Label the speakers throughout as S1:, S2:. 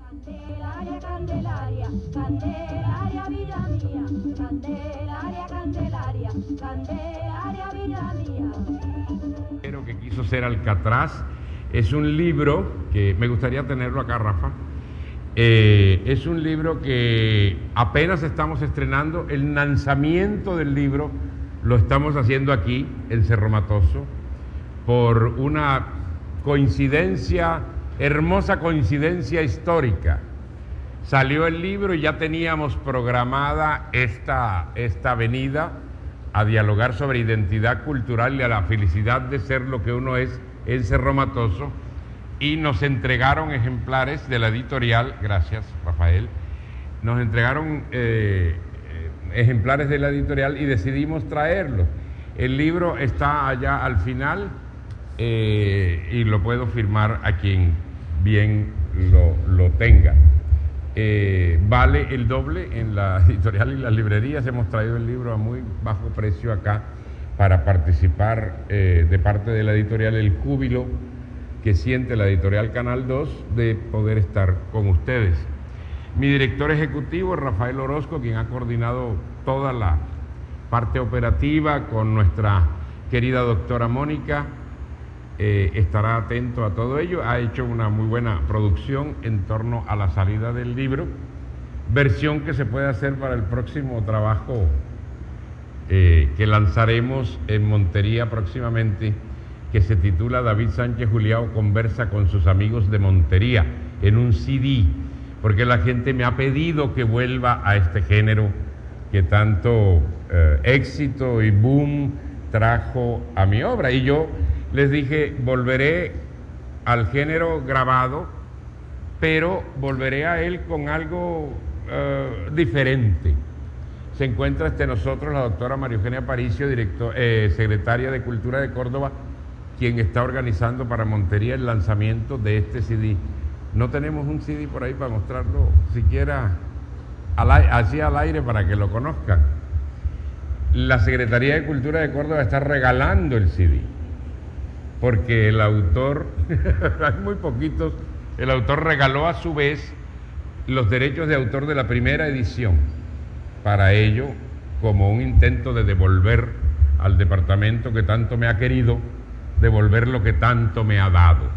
S1: Candelaria, Candelaria, Candelaria, vida mía. Candelaria, Candelaria, Candelaria, vida mía.
S2: Que quiso ser Alcatraz. Es un libro que me gustaría tenerlo acá, Rafa. Es un libro que apenas estamos estrenando. El lanzamiento del libro lo estamos haciendo aquí, en Cerro Matoso, por una coincidencia, hermosa coincidencia histórica. Salió el libro y ya teníamos programada esta venida a dialogar sobre identidad cultural y a la felicidad de ser lo que uno es en Cerro Matoso, y nos entregaron ejemplares de la editorial, gracias Rafael, nos entregaron ejemplares de la editorial y decidimos traerlos. El libro está allá al final y lo puedo firmar a quien bien lo tenga. Vale el doble en la editorial y las librerías. Hemos traído el libro a muy bajo precio acá para participar de parte de la editorial, el júbilo que siente la editorial Canal 2 de poder estar con ustedes. Mi director ejecutivo es Rafael Orozco, quien ha coordinado toda la parte operativa con nuestra querida doctora Mónica. Estará atento a todo ello. Ha hecho una muy buena producción en torno a la salida del libro, versión que se puede hacer para el próximo trabajo que lanzaremos en Montería próximamente, que se titula David Sánchez Juliao conversa con sus amigos de Montería, en un CD, porque la gente me ha pedido que vuelva a este género que tanto éxito y boom trajo a mi obra, y yo les dije, volveré al género grabado, pero volveré a él con algo diferente. Se encuentra entre nosotros la doctora María Eugenia Aparicio, secretaria de Cultura de Córdoba, quien está organizando para Montería el lanzamiento de este CD. No tenemos un CD por ahí para mostrarlo, siquiera así al aire para que lo conozcan. La Secretaría de Cultura de Córdoba está regalando el CD, porque el autor, hay muy poquitos, el autor regaló a su vez los derechos de autor de la primera edición, para ello, como un intento de devolver al departamento que tanto me ha querido, devolver lo que tanto me ha dado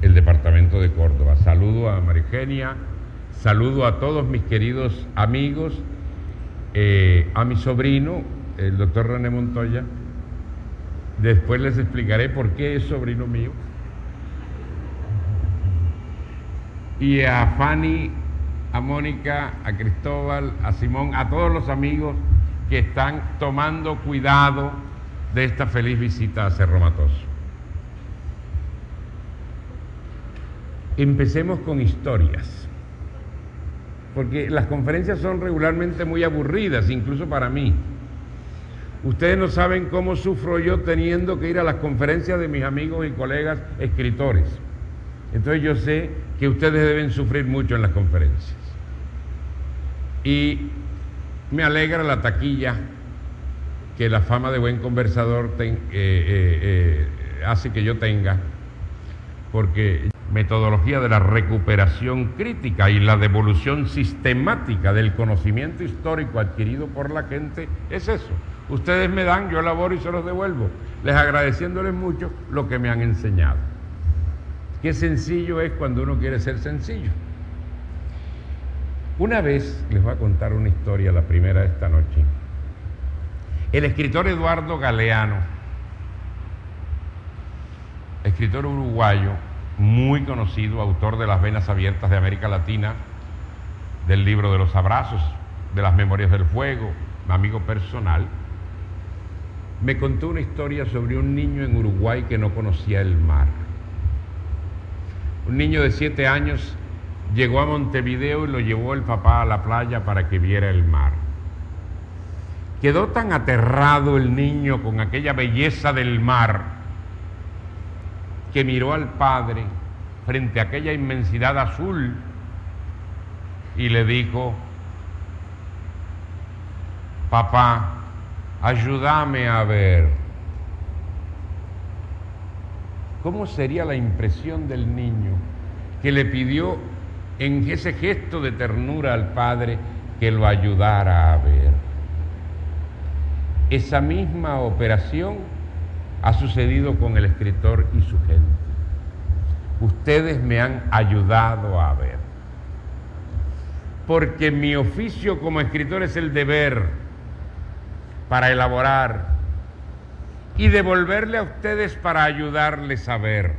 S2: el departamento de Córdoba. Saludo a María Eugenia, saludo a todos mis queridos amigos, a mi sobrino, el doctor René Montoya. Después les explicaré por qué es sobrino mío. Y a Fanny, a Mónica, a Cristóbal, a Simón, a todos los amigos que están tomando cuidado de esta feliz visita a Cerro Matoso. Empecemos con historias, porque las conferencias son regularmente muy aburridas, incluso para mí. Ustedes no saben cómo sufro yo teniendo que ir a las conferencias de mis amigos y colegas escritores. Entonces yo sé que ustedes deben sufrir mucho en las conferencias. Y me alegra la taquilla que la fama de buen conversador hace que yo tenga, porque metodología de la recuperación crítica y la devolución sistemática del conocimiento histórico adquirido por la gente es eso. Ustedes me dan, yo elaboro y se los devuelvo, les agradeciéndoles mucho lo que me han enseñado. Qué sencillo es cuando uno quiere ser sencillo. Una vez, les voy a contar una historia, la primera de esta noche. El escritor Eduardo Galeano, escritor uruguayo, muy conocido, autor de Las Venas Abiertas de América Latina, del libro de los abrazos, de las Memorias del Fuego, mi amigo personal, me contó una historia sobre un niño en Uruguay que no conocía el mar. Un niño de 7 años llegó a Montevideo y lo llevó el papá a la playa para que viera el mar. Quedó tan aterrado el niño con aquella belleza del mar que miró al padre frente a aquella inmensidad azul y le dijo: papá, ayúdame a ver. ¿Cómo sería la impresión del niño que le pidió en ese gesto de ternura al padre que lo ayudara a ver. Esa misma operación ha sucedido con el escritor y su gente. Ustedes me han ayudado a ver. Porque mi oficio como escritor es el de ver, para elaborar y devolverle a ustedes para ayudarles a ver.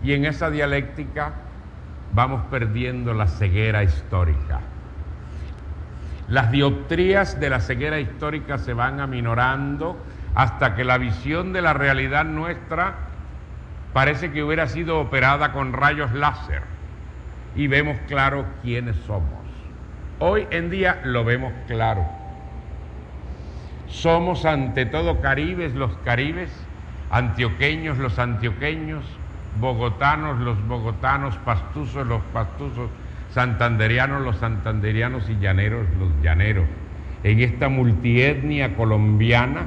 S2: Y en esa dialéctica vamos perdiendo la ceguera histórica. Las dioptrías de la ceguera histórica se van aminorando hasta que la visión de la realidad nuestra parece que hubiera sido operada con rayos láser y vemos claro quiénes somos. Hoy en día lo vemos claro. Somos ante todo caribes los caribes, antioqueños los antioqueños, bogotanos los bogotanos, pastuzos los pastuzos, santanderianos los santanderianos y llaneros los llaneros. En esta multietnia colombiana,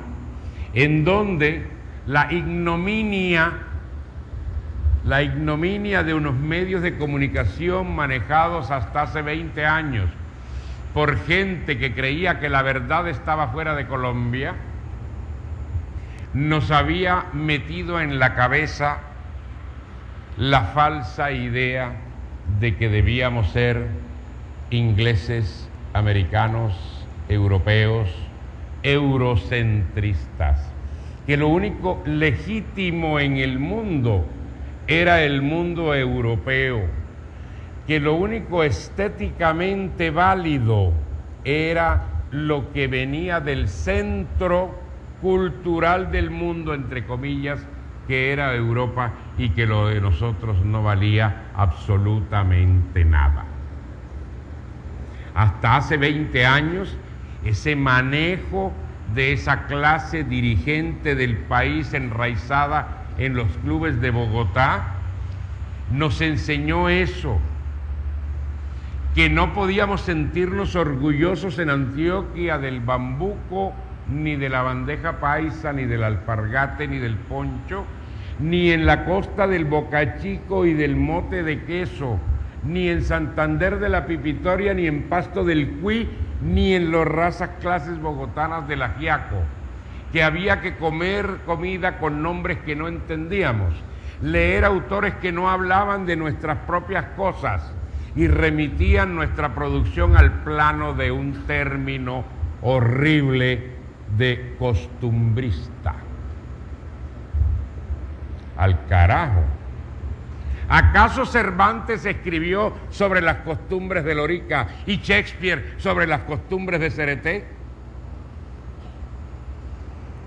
S2: en donde la ignominia de unos medios de comunicación manejados hasta hace 20 años por gente que creía que la verdad estaba fuera de Colombia, nos había metido en la cabeza la falsa idea de que debíamos ser ingleses, americanos, europeos, eurocentristas, que lo único legítimo en el mundo era el mundo europeo, que lo único estéticamente válido era lo que venía del centro cultural del mundo, entre comillas, que era Europa, y que lo de nosotros no valía absolutamente nada. Hasta hace 20 años, ese manejo de esa clase dirigente del país enraizada en los clubes de Bogotá nos enseñó eso, que no podíamos sentirnos orgullosos en Antioquia del bambuco, ni de la bandeja paisa, ni del alpargate, ni del poncho, ni en la costa del bocachico y del mote de queso, ni en Santander de la pipitoria, ni en Pasto del cuy, ni en las razas clases bogotanas del ajiaco, que había que comer comida con nombres que no entendíamos, leer autores que no hablaban de nuestras propias cosas y remitían nuestra producción al plano de un término horrible de costumbrista. Al carajo. ¿Acaso Cervantes escribió sobre las costumbres de Lorica y Shakespeare sobre las costumbres de Cereté?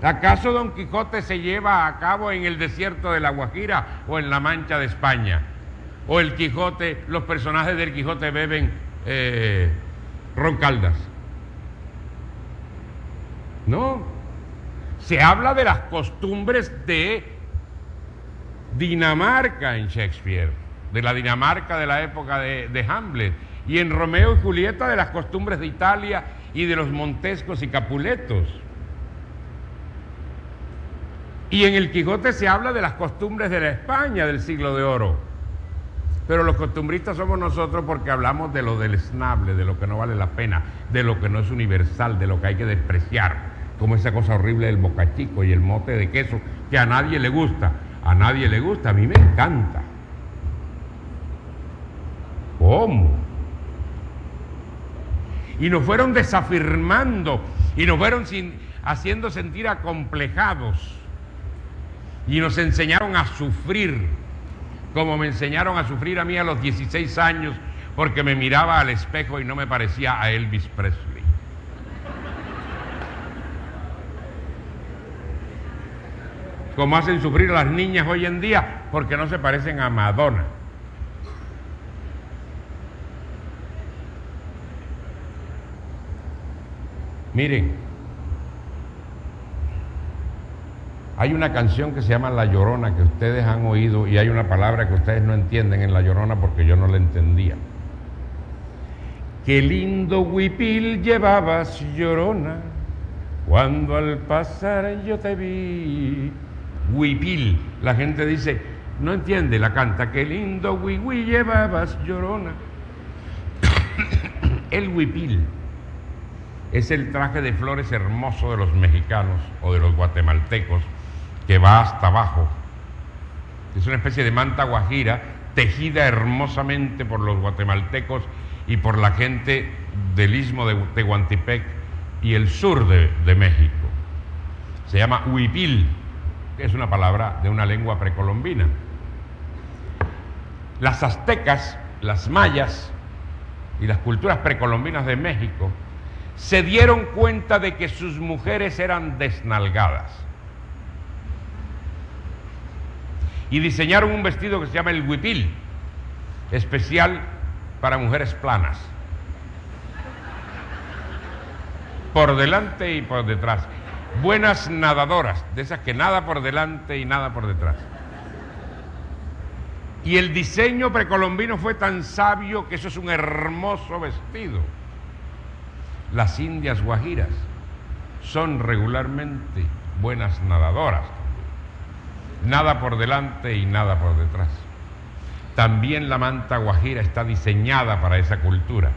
S2: ¿Acaso Don Quijote se lleva a cabo en el desierto de La Guajira o en la Mancha de España? ¿O el Quijote, los personajes del Quijote beben ron Caldas? No, se habla de las costumbres de Dinamarca en Shakespeare, de la Dinamarca de la época de Hamlet, y en Romeo y Julieta de las costumbres de Italia y de los Montescos y Capuletos. Y en el Quijote se habla de las costumbres de la España del siglo de oro. Pero los costumbristas somos nosotros porque hablamos de lo deleznable, de lo que no vale la pena, de lo que no es universal, de lo que hay que despreciar, como esa cosa horrible del bocachico y el mote de queso, que a nadie le gusta. A nadie le gusta, a mí me encanta. ¿Cómo? Y nos fueron desafirmando y nos fueron haciendo sentir acomplejados y nos enseñaron a sufrir, como me enseñaron a sufrir a mí a los 16 años, porque me miraba al espejo y no me parecía a Elvis Presley. Como hacen sufrir a las niñas hoy en día, porque no se parecen a Madonna. Miren, hay una canción que se llama La Llorona, que ustedes han oído, y hay una palabra que ustedes no entienden en La Llorona porque yo no la entendía. Qué lindo huipil llevabas, Llorona, cuando al pasar yo te vi. Huipil, la gente dice, No entiende, la canta. Qué lindo huihui llevabas, llorona. El huipil es el traje de flores hermoso de los mexicanos o de los guatemaltecos que va hasta abajo. Es una especie de manta guajira tejida hermosamente por los guatemaltecos y por la gente del istmo de Tehuantepec y el sur de México. Se llama huipil, que es una palabra de una lengua precolombina. Las aztecas, las mayas y las culturas precolombinas de México se dieron cuenta de que sus mujeres eran desnalgadas y diseñaron un vestido que se llama el huipil, especial para mujeres planas, por delante y por detrás, buenas nadadoras, de esas que nada por delante y nada por detrás. Y el diseño precolombino fue tan sabio que eso es un hermoso vestido. Las indias guajiras son regularmente buenas nadadoras, nada por delante y nada por detrás. También la manta guajira está diseñada para esa cultura.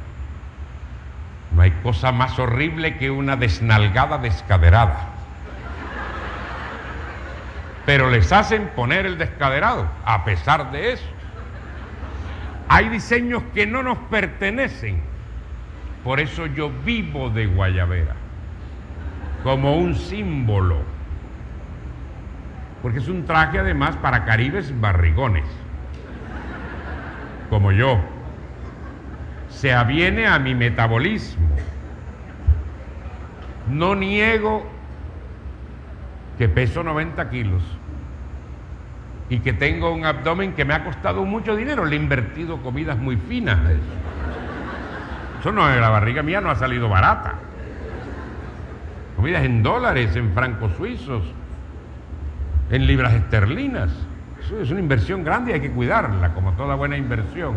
S2: No hay cosa más horrible que una desnalgada descaderada. Pero les hacen poner el descaderado, a pesar de eso. Hay diseños que no nos pertenecen. Por eso yo vivo de guayabera, como un símbolo. Porque es un traje además para caribes barrigones, como yo. Se aviene a mi metabolismo. No niego que peso 90 kilos y que tengo un abdomen que me ha costado mucho dinero. Le he invertido comidas muy finas a eso. Eso no es, la barriga mía no ha salido barata. Comidas en dólares, en francos suizos, en libras esterlinas. Eso es una inversión grande y hay que cuidarla, como toda buena inversión.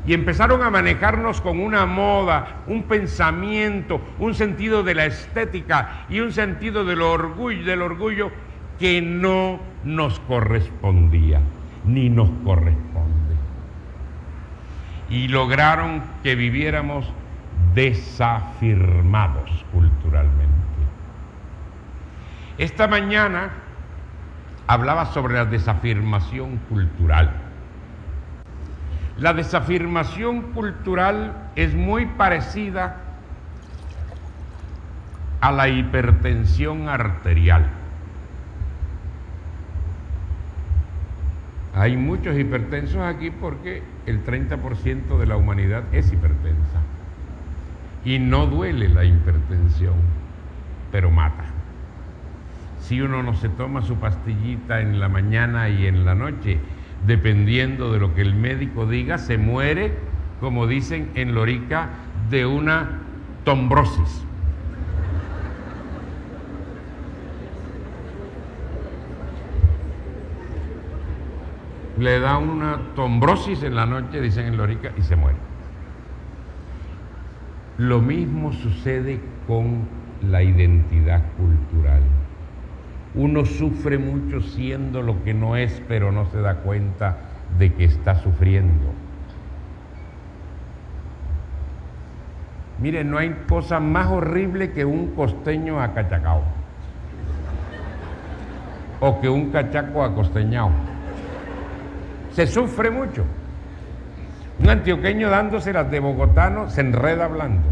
S2: Y empezaron a manejarnos con una moda, un pensamiento, un sentido de la estética y un sentido del orgullo que no nos correspondía, ni nos corresponde. Y lograron que viviéramos desafirmados culturalmente. Esta mañana hablaba sobre la desafirmación cultural. La desafirmación cultural es muy parecida a la hipertensión arterial. Hay muchos hipertensos aquí porque el 30% de la humanidad es hipertensa. Y no duele la hipertensión, pero mata. Si uno no se toma su pastillita en la mañana y en la noche, dependiendo de lo que el médico diga, se muere, como dicen en Lorica, de una trombrosis. Le da una trombrosis en la noche, dicen en Lorica, y se muere. Lo mismo sucede con la identidad cultural. Uno sufre mucho siendo lo que no es, pero no se da cuenta de que está sufriendo. Miren, no hay cosa más horrible que un costeño acachacao o que un cachaco acosteñao. Se sufre mucho. Un antioqueño dándose las de bogotano se enreda hablando.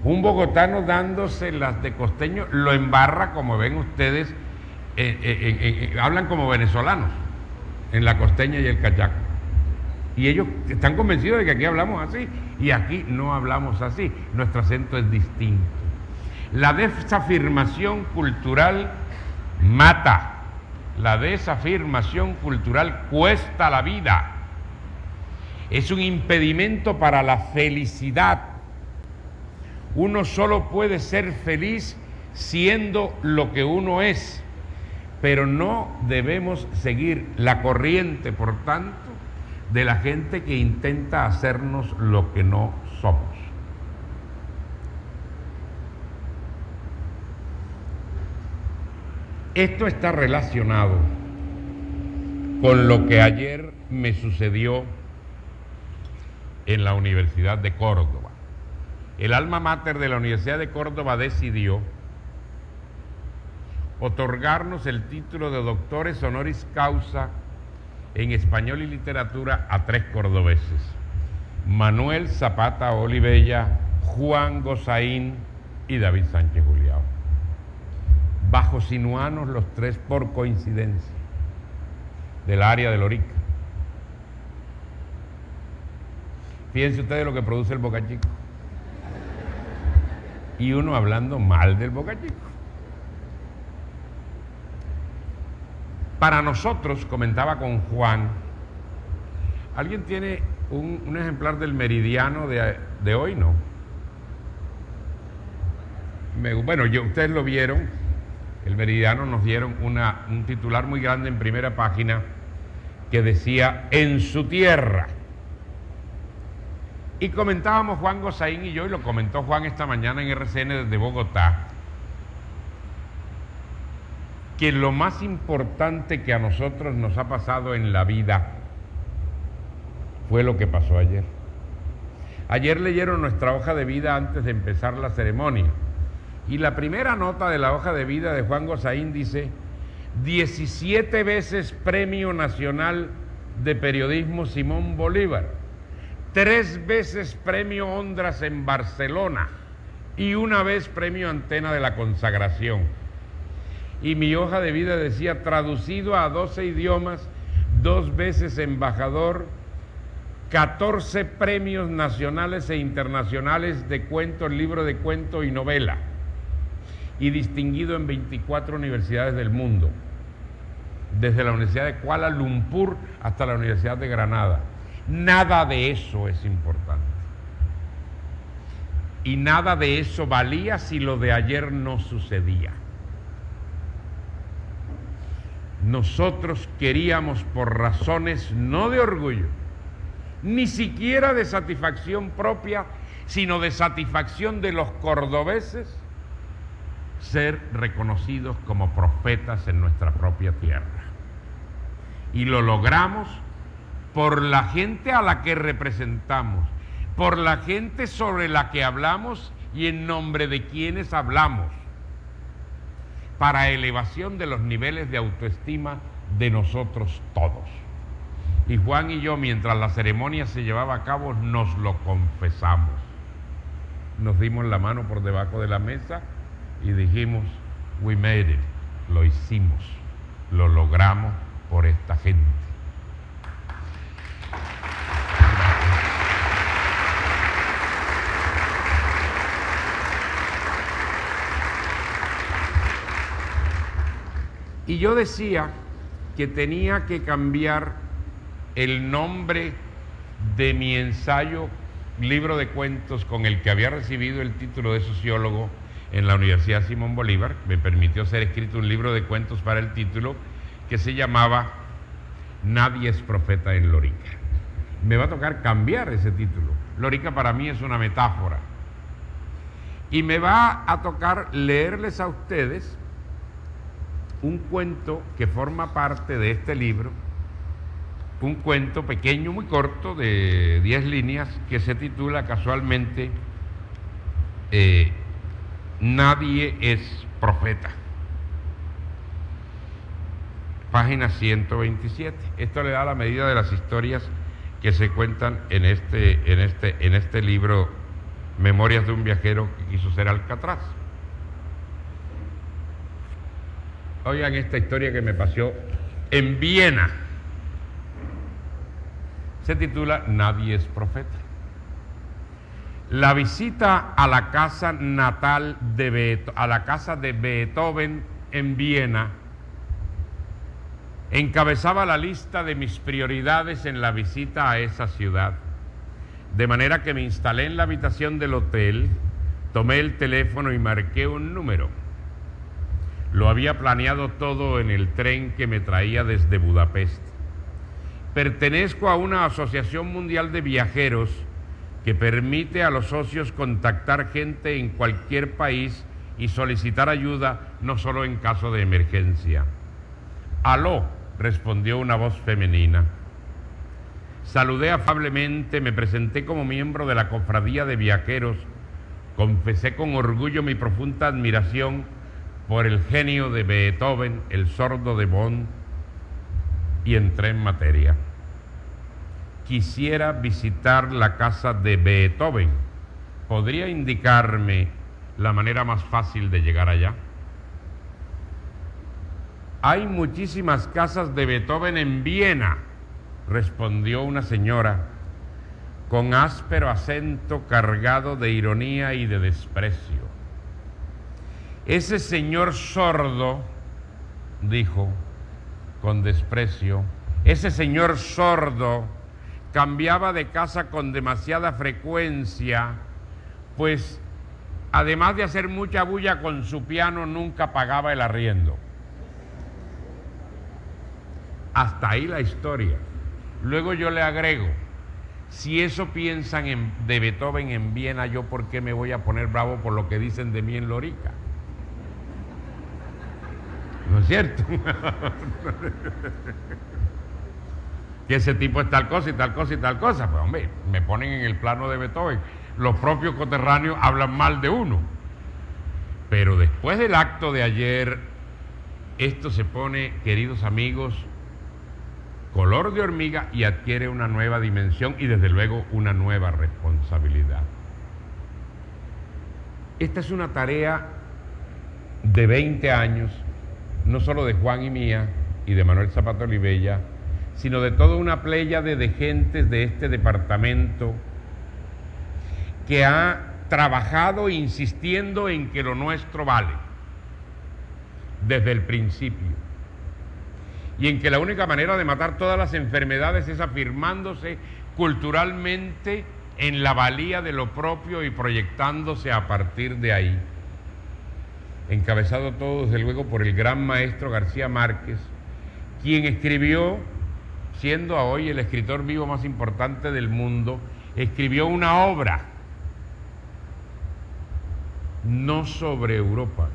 S2: Un bogotano dándose las de costeño lo embarra, como ven ustedes, hablan como venezolanos en la costeña y el cachaco. Y ellos están convencidos de que aquí hablamos así, y aquí no hablamos así, nuestro acento es distinto. La desafirmación cultural mata, la desafirmación cultural cuesta la vida, es un impedimento para la felicidad. Uno solo puede ser feliz siendo lo que uno es, pero no debemos seguir la corriente, por tanto, de la gente que intenta hacernos lo que no somos. Esto está relacionado con lo que ayer me sucedió en la Universidad de Córdoba. El alma mater de la Universidad de Córdoba decidió otorgarnos el título de doctores honoris causa en español y literatura a 3 cordobeses: Manuel Zapata Olivella, Juan Gozaín y David Sánchez Juliao. Bajo sinuanos los 3 por coincidencia, del área de Lorica. Fíjense ustedes lo que produce el Boca Chico. Y uno hablando mal del Boca Chico. Para nosotros, comentaba con Juan, ¿alguien tiene un ejemplar del Meridiano de hoy? No. Bueno, ustedes lo vieron, el Meridiano nos dieron un titular muy grande en primera página que decía "En su tierra". Y comentábamos Juan Gozaín y yo, y lo comentó Juan esta mañana en RCN desde Bogotá, que lo más importante que a nosotros nos ha pasado en la vida fue lo que pasó ayer. Ayer leyeron nuestra hoja de vida antes de empezar la ceremonia, y la primera nota de la hoja de vida de Juan Gozaín dice: 17 veces Premio Nacional de Periodismo Simón Bolívar, 3 veces Premio Ondras en Barcelona y 1 vez Premio Antena de la Consagración. Y mi hoja de vida decía: traducido a 12 idiomas, 2 veces embajador, 14 premios nacionales e internacionales de cuento, libro de cuento y novela, y distinguido en 24 universidades del mundo, desde la Universidad de Kuala Lumpur hasta la Universidad de Granada. Nada de eso es importante. Y nada de eso valía si lo de ayer no sucedía. Nosotros queríamos, por razones no de orgullo, ni siquiera de satisfacción propia, sino de satisfacción de los cordobeses, ser reconocidos como profetas en nuestra propia tierra. Y lo logramos por la gente a la que representamos, por la gente sobre la que hablamos y en nombre de quienes hablamos, para elevación de los niveles de autoestima de nosotros todos. Y Juan y yo, mientras la ceremonia se llevaba a cabo, nos lo confesamos. Nos dimos la mano por debajo de la mesa y dijimos: we made it, lo hicimos, lo logramos por esta gente. Y yo decía que tenía que cambiar el nombre de mi ensayo, libro de cuentos, con el que había recibido el título de sociólogo en la Universidad Simón Bolívar. Me permitió ser escrito un libro de cuentos para el título que se llamaba Nadie es profeta en Lorica. Me va a tocar cambiar ese título. Lorica para mí es una metáfora. Y me va a tocar leerles a ustedes un cuento que forma parte de este libro, un cuento pequeño, muy corto, de 10 líneas, que se titula casualmente Nadie es profeta. Página 127. Esto le da la medida de las historias que se cuentan en este libro, Memorias de un viajero que quiso ser Alcatraz. Oigan esta historia que me pasó en Viena. Se titula Nadie es profeta. La visita a la casa natal a la casa de Beethoven en Viena encabezaba la lista de mis prioridades en la visita a esa ciudad, de manera que me instalé en la habitación del hotel, tomé el teléfono y marqué un número. Lo había planeado todo en el tren que me traía desde Budapest. Pertenezco a una asociación mundial de viajeros que permite a los socios contactar gente en cualquier país y solicitar ayuda no solo en caso de emergencia. «Aló», respondió una voz femenina. Saludé afablemente, me presenté como miembro de la cofradía de viajeros, confesé con orgullo mi profunda admiración por el genio de Beethoven, el sordo de Bonn, y entré en materia. Quisiera visitar la casa de Beethoven. ¿Podría indicarme la manera más fácil de llegar allá? Hay muchísimas casas de Beethoven en Viena, respondió una señora con áspero acento cargado de ironía y de desprecio. Ese señor sordo, dijo con desprecio, ese señor sordo cambiaba de casa con demasiada frecuencia, pues además de hacer mucha bulla con su piano, nunca pagaba el arriendo. Hasta ahí la historia. Luego yo le agrego, si eso piensan de Beethoven en Viena, ¿yo por qué me voy a poner bravo por lo que dicen de mí en Lorica? ¿No es cierto? Que ese tipo es tal cosa y tal cosa y tal cosa. Pues hombre, me ponen en el plano de Beethoven. Los propios coterráneos hablan mal de uno. Pero después del acto de ayer, esto se pone, queridos amigos, color de hormiga y adquiere una nueva dimensión y desde luego una nueva responsabilidad. Esta es una tarea de 20 años, no solo de Juan y mía y de Manuel Zapata Olivella, sino de toda una pléyade de gentes de este departamento que ha trabajado insistiendo en que lo nuestro vale desde el principio y en que la única manera de matar todas las enfermedades es afirmándose culturalmente en la valía de lo propio y proyectándose a partir de ahí. Encabezado todo desde luego por el gran maestro García Márquez, quien escribió, siendo hoy el escritor vivo más importante del mundo, escribió una obra no sobre Europa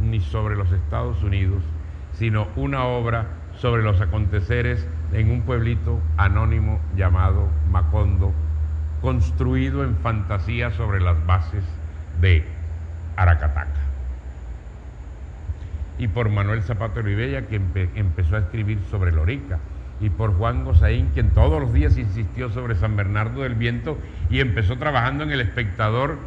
S2: ni sobre los Estados Unidos, sino una obra sobre los aconteceres en un pueblito anónimo llamado Macondo, construido en fantasía sobre las bases de Aracataca. Y por Manuel Zapata Olivella, que empezó a escribir sobre Lorica, y por Juan Gozaín, quien todos los días insistió sobre San Bernardo del Viento y empezó trabajando en El Espectador,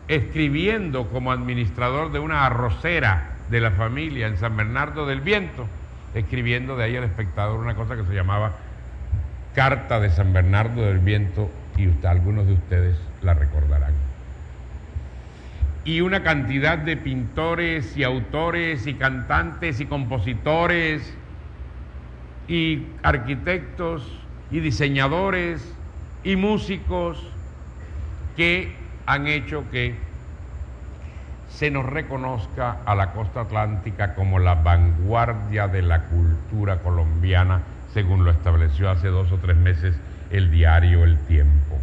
S2: escribiendo como administrador de una arrocera de la familia en San Bernardo del Viento, escribiendo de ahí al Espectador una cosa que se llamaba Carta de San Bernardo del Viento, y algunos de ustedes la recordarán. Y una cantidad de pintores y autores y cantantes y compositores y arquitectos y diseñadores y músicos que han hecho que se nos reconozca a la costa atlántica como la vanguardia de la cultura colombiana, según lo estableció hace 2 o 3 meses el diario El Tiempo.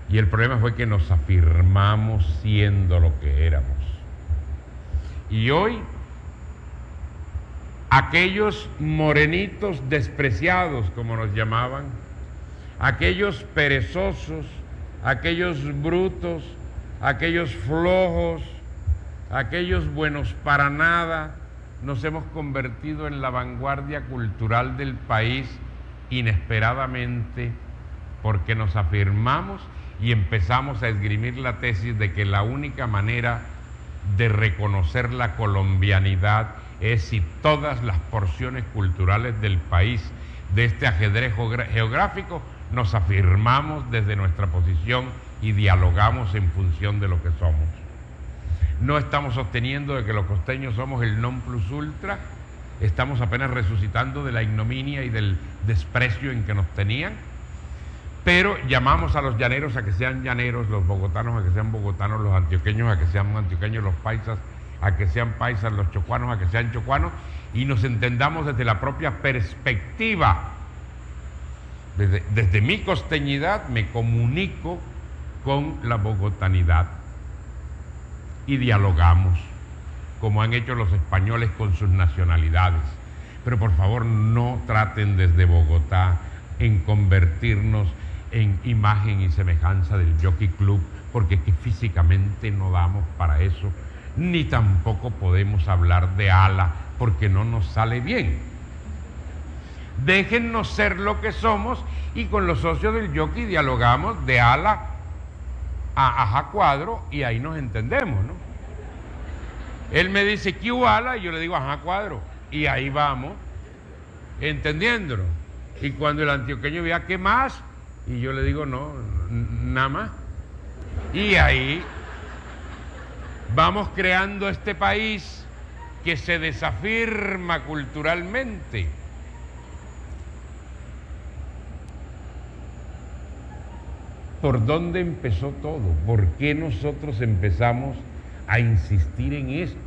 S2: Y el problema fue que nos afirmamos siendo lo que éramos. Y hoy, aquellos morenitos despreciados, como nos llamaban, aquellos perezosos, aquellos brutos, aquellos flojos, aquellos buenos para nada, nos hemos convertido en la vanguardia cultural del país inesperadamente, porque nos afirmamos y empezamos a esgrimir la tesis de que la única manera de reconocer la colombianidad es si todas las porciones culturales del país, de este ajedrez geográfico, nos afirmamos desde nuestra posición y dialogamos en función de lo que somos. No estamos sosteniendo de que los costeños somos el non plus ultra, estamos apenas resucitando de la ignominia y del desprecio en que nos tenían, pero llamamos a los llaneros a que sean llaneros, los bogotanos a que sean bogotanos, los antioqueños a que sean antioqueños, los paisas a que sean paisas, los chocuanos a que sean chocuanos, y nos entendamos desde la propia perspectiva. Desde mi costeñidad me comunico con la bogotanidad. y dialogamos, como han hecho los españoles con sus nacionalidades. Pero por favor no traten desde Bogotá en convertirnos en imagen y semejanza del Jockey Club, porque es que físicamente no damos para eso, ni tampoco podemos hablar de ala, porque no nos sale bien. Déjennos ser lo que somos, y con los socios del Jockey dialogamos de ala a ajá cuadro, y ahí nos entendemos, ¿no? Él me dice, ¿qué hubo ala? Y yo le digo, ajá cuadro, y ahí vamos, entendiéndolo. Y cuando el antioqueño vea, ¿qué más? Y yo le digo, no, nada más. Y ahí vamos creando este país que se desafirma culturalmente. ¿Por dónde empezó todo? ¿Por qué nosotros empezamos a insistir en esto?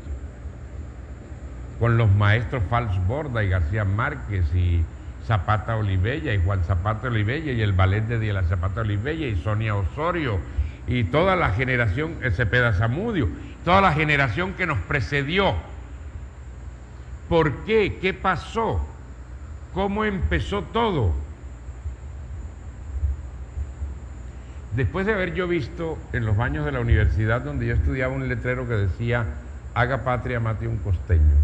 S2: Con los maestros Fals Borda y García Márquez y Zapata Olivella y Juan Zapata Olivella y el ballet de Diela Zapata Olivella y Sonia Osorio y toda la generación, Cepeda Zamudio, toda la generación que nos precedió. ¿Por qué? ¿Qué pasó? ¿Cómo empezó todo? Después de haber yo visto en los baños de la universidad donde yo estudiaba un letrero que decía, haga patria, mate un costeño.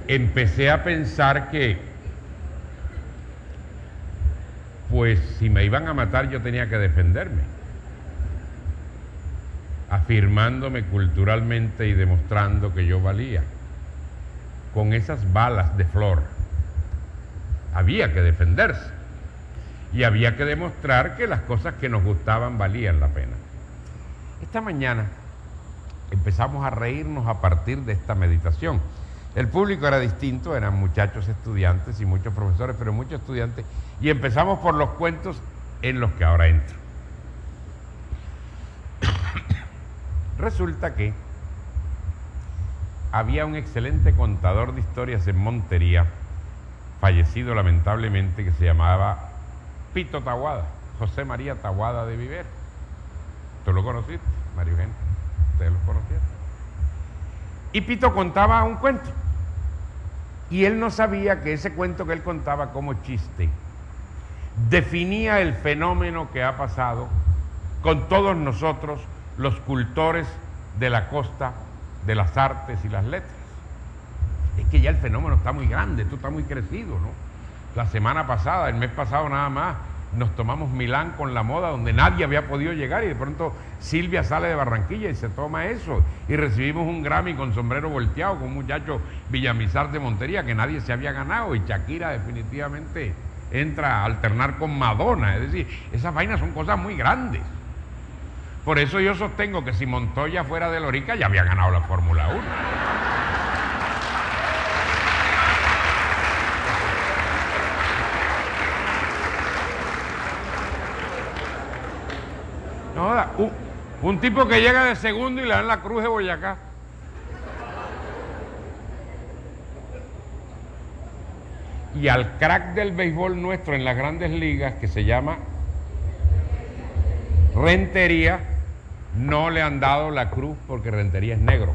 S2: Empecé a pensar que, pues si me iban a matar yo tenía que defenderme, afirmándome culturalmente y demostrando que yo valía. Con esas balas de flor había que defenderse y había que demostrar que las cosas que nos gustaban valían la pena. Esta mañana empezamos a reírnos a partir de esta meditación. El público era distinto, eran muchachos estudiantes y muchos profesores, pero muchos estudiantes, y empezamos por los cuentos en los que ahora entro. Resulta que había un excelente contador de historias en Montería, fallecido lamentablemente, que se llamaba Pito Taboada, José María Taboada de Viver. ¿Tú lo conociste, María Eugenia? ¿Ustedes lo conocieron? Y Pito contaba un cuento, y él no sabía que ese cuento que él contaba como chiste definía el fenómeno que ha pasado con todos nosotros, los cultores de la costa de las artes y las letras. Es que ya el fenómeno está muy grande, esto está muy crecido, ¿no? La semana pasada, el mes pasado nada más, nos tomamos Milán con la moda, donde nadie había podido llegar, y de pronto Silvia sale de Barranquilla y se toma eso, y recibimos un Grammy con sombrero volteado con un muchacho Villamizar de Montería que nadie se había ganado, y Shakira definitivamente entra a alternar con Madonna. Es decir, esas vainas son cosas muy grandes. Por eso yo sostengo que si Montoya fuera de Lorica ya había ganado la Fórmula 1. No, un tipo que llega de segundo y le dan la Cruz de Boyacá. Y al crack del béisbol nuestro en las grandes ligas, que se llama Rentería, no le han dado la cruz porque Rentería es negro.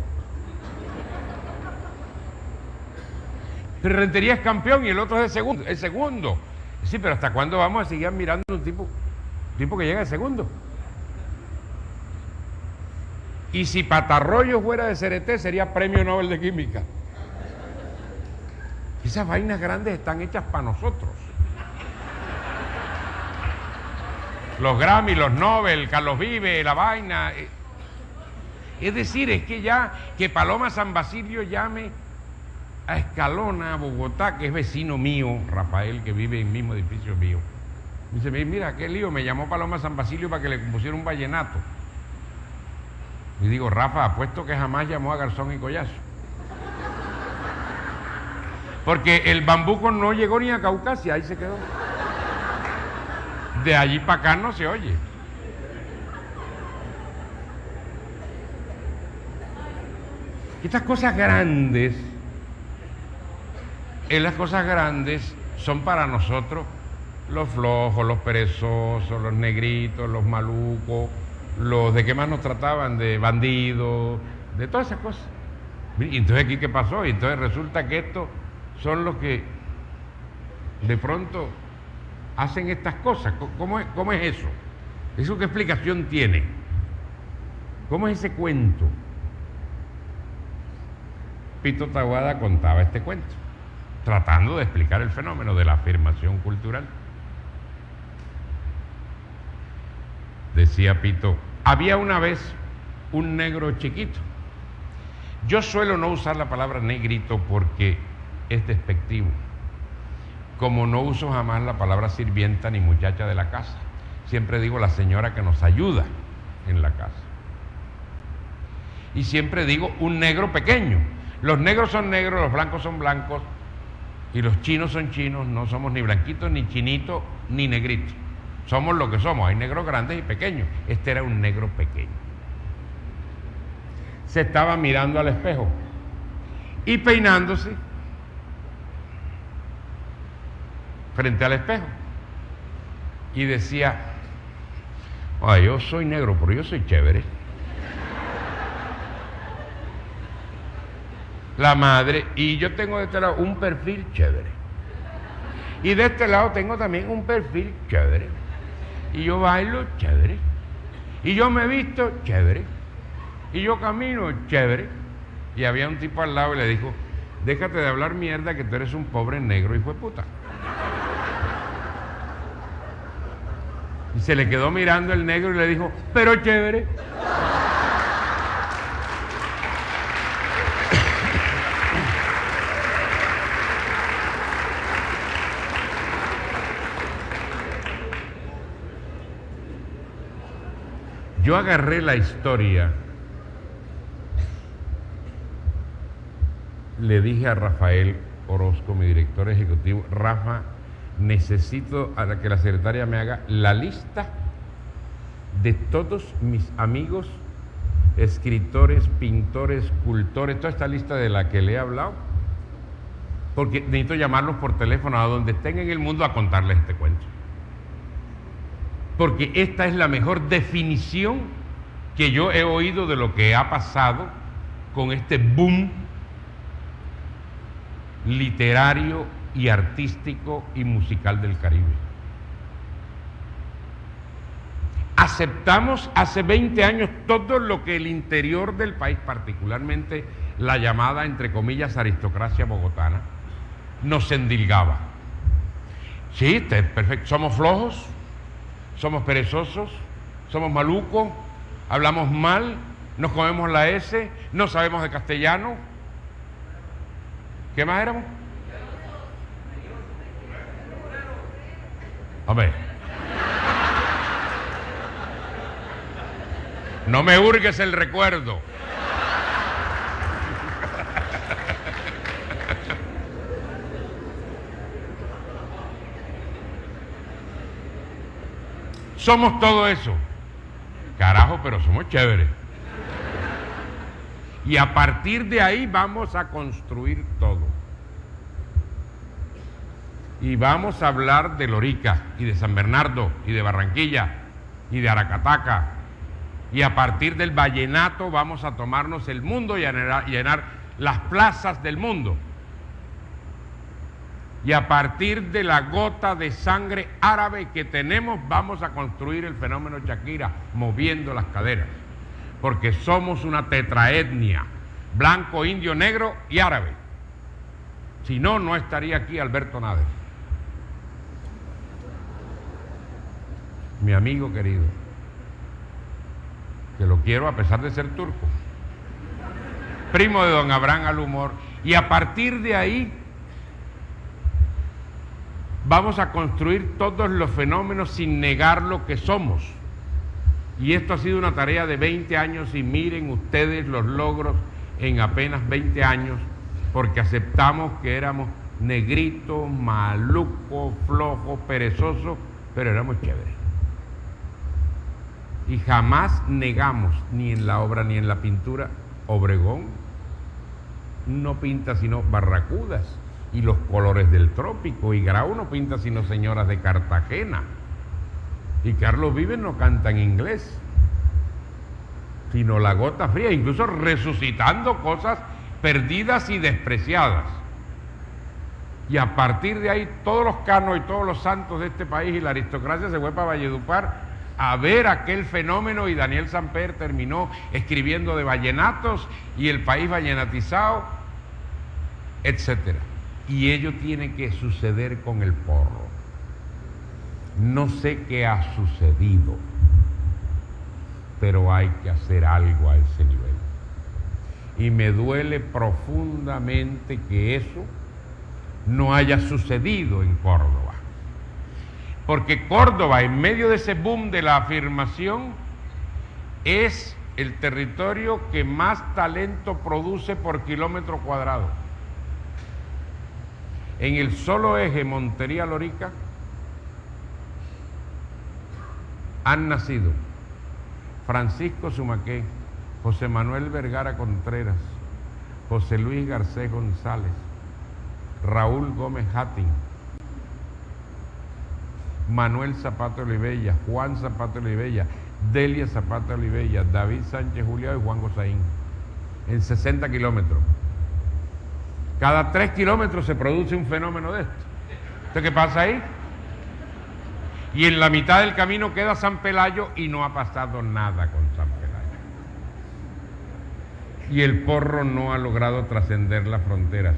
S2: Pero Rentería es campeón y el otro es el segundo. Sí, pero ¿hasta cuándo vamos a seguir mirando un tipo que llega de segundo? Y si Patarroyo fuera de Cereté, sería premio Nobel de Química. Esas vainas grandes están hechas para nosotros. Los Grammy, los Nobel, Carlos Vive, la vaina. Es decir, es que ya que Paloma San Basilio llame a Escalona, a Bogotá, que es vecino mío, Rafael, que vive en el mismo edificio mío. Dice, mira, qué lío, me llamó Paloma San Basilio para que le compusiera un vallenato. Y digo, Rafa, apuesto que jamás llamó a Garzón y Collazo. Porque el bambuco no llegó ni a Caucasia, ahí se quedó. De allí para acá no se oye. Estas cosas grandes, las cosas grandes son para nosotros los flojos, los perezosos, los negritos, los malucos, los de qué más nos trataban, de bandidos, de todas esas cosas. Y entonces aquí, ¿qué pasó? Y entonces resulta que estos son los que de pronto hacen estas cosas. ¿Cómo es eso? ¿Eso qué explicación tiene? ¿Cómo es ese cuento? Pito Taboada contaba este cuento, tratando de explicar el fenómeno de la afirmación cultural. Decía Pito, había una vez un negro chiquito. Yo suelo no usar la palabra negrito porque es despectivo, como no uso jamás la palabra sirvienta ni muchacha de la casa. Siempre digo la señora que nos ayuda en la casa. Y siempre digo un negro pequeño. Los negros son negros, los blancos son blancos y los chinos son chinos. No somos ni blanquitos, ni chinitos, ni negritos. Somos lo que somos. Hay negros grandes y pequeños. Este era un negro pequeño. Se estaba mirando al espejo y peinándose frente al espejo y decía, ay, yo soy negro, pero yo soy chévere. La madre, y yo tengo de este lado un perfil chévere, y de este lado tengo también un perfil chévere, y yo bailo chévere, y yo me visto chévere, y yo camino chévere. Y había un tipo al lado y le dijo, déjate de hablar mierda que tú eres un pobre negro hijo de puta. Y se le quedó mirando el negro y le dijo, pero chévere. Yo agarré la historia, le dije a Rafael Orozco, mi director ejecutivo, Rafa, necesito a que la secretaria me haga la lista de todos mis amigos, escritores, pintores, escultores, toda esta lista de la que le he hablado, porque necesito llamarlos por teléfono a donde estén en el mundo a contarles este cuento. Porque esta es la mejor definición que yo he oído de lo que ha pasado con este boom literario y artístico y musical del Caribe. Aceptamos hace 20 años todo lo que el interior del país, particularmente la llamada, entre comillas, aristocracia bogotana, nos endilgaba. Sí, perfecto. Somos flojos, somos perezosos, somos malucos, hablamos mal, nos comemos la S, no sabemos de castellano. ¿Qué más éramos? Hombre, no me hurgues el recuerdo. Somos todo eso. Carajo, pero somos chéveres. Y a partir de ahí vamos a construir todo. Y vamos a hablar de Lorica, y de San Bernardo, y de Barranquilla, y de Aracataca. Y a partir del vallenato vamos a tomarnos el mundo y a llenar las plazas del mundo. Y a partir de la gota de sangre árabe que tenemos, vamos a construir el fenómeno Shakira, moviendo las caderas. Porque somos una tetraetnia, blanco, indio, negro y árabe. Si no, no estaría aquí Alberto Nader. Mi amigo querido, que lo quiero a pesar de ser turco, primo de don Abraham Alumor, y a partir de ahí vamos a construir todos los fenómenos sin negar lo que somos. Y esto ha sido una tarea de 20 años y miren ustedes los logros en apenas 20 años, porque aceptamos que éramos negritos, malucos, flojos, perezosos, pero éramos chéveres. Y jamás negamos, ni en la obra ni en la pintura, Obregón no pinta sino barracudas, y los colores del trópico, y Grau no pinta sino señoras de Cartagena, y Carlos Vives no canta en inglés, sino La Gota Fría, incluso resucitando cosas perdidas y despreciadas. Y a partir de ahí todos los canos y todos los santos de este país y la aristocracia se fue para Valledupar a ver aquel fenómeno, y Daniel Samper terminó escribiendo de vallenatos y el país vallenatizado, etcétera. Y ello tiene que suceder con el porro. No sé qué ha sucedido, pero hay que hacer algo a ese nivel. Y me duele profundamente que eso no haya sucedido en Córdoba. Porque Córdoba, en medio de ese boom de la afirmación, es el territorio que más talento produce por kilómetro cuadrado. En el solo eje Montería-Lorica han nacido Francisco Sumaqué, José Manuel Vergara Contreras, José Luis Garcés González, Raúl Gómez Hattin, Manuel Zapata Olivella, Juan Zapata Olivella, Delia Zapata Olivella, David Sánchez Julián y Juan Gozaín, en 60 kilómetros. Cada 3 kilómetros se produce un fenómeno de esto. ¿Entonces qué pasa ahí? Y en la mitad del camino queda San Pelayo y no ha pasado nada con San Pelayo. Y el porro no ha logrado trascender las fronteras.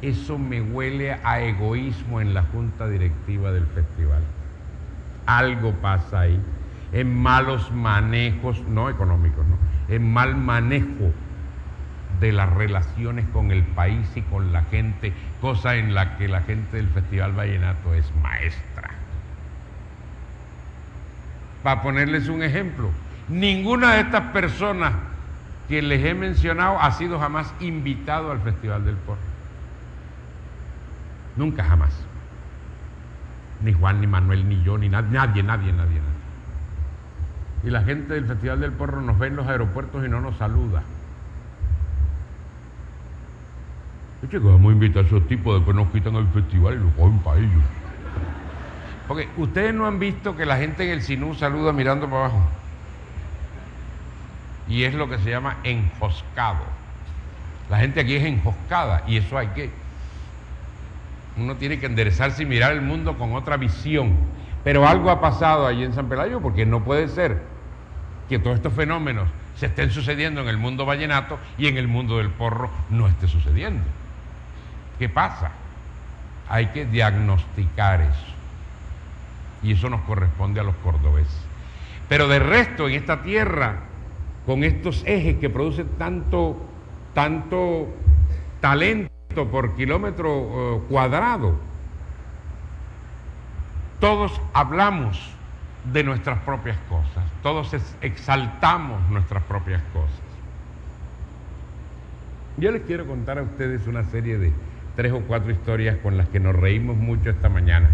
S2: Eso me huele a egoísmo en la junta directiva del festival. Algo pasa ahí, en malos manejos, no económicos, no, en mal manejo de las relaciones con el país y con la gente, cosa en la que la gente del Festival Vallenato es maestra. Para ponerles un ejemplo, ninguna de estas personas que les he mencionado ha sido jamás invitado al Festival del Porro. Nunca, jamás. Ni Juan, ni Manuel, ni yo, ni nadie. Y la gente del Festival del Porro nos ve en los aeropuertos y no nos saluda. Chicos, vamos a invitar a esos tipos, después nos quitan el festival y lo cogen para ellos. Porque ustedes no han visto que la gente en el Sinú saluda mirando para abajo. Y es lo que se llama enjoscado. La gente aquí es enjoscada y eso hay que... Uno tiene que enderezarse y mirar el mundo con otra visión. Pero algo ha pasado allí en San Pelayo, porque no puede ser que todos estos fenómenos se estén sucediendo en el mundo vallenato y en el mundo del porro no esté sucediendo. ¿Qué pasa? Hay que diagnosticar eso. Y eso nos corresponde a los cordobeses. Pero de resto, en esta tierra, con estos ejes que producen tanto talento por kilómetro cuadrado, todos hablamos de nuestras propias cosas, todos exaltamos nuestras propias cosas. Yo les quiero contar a ustedes una serie de 3 o 4 historias con las que nos reímos mucho esta mañana.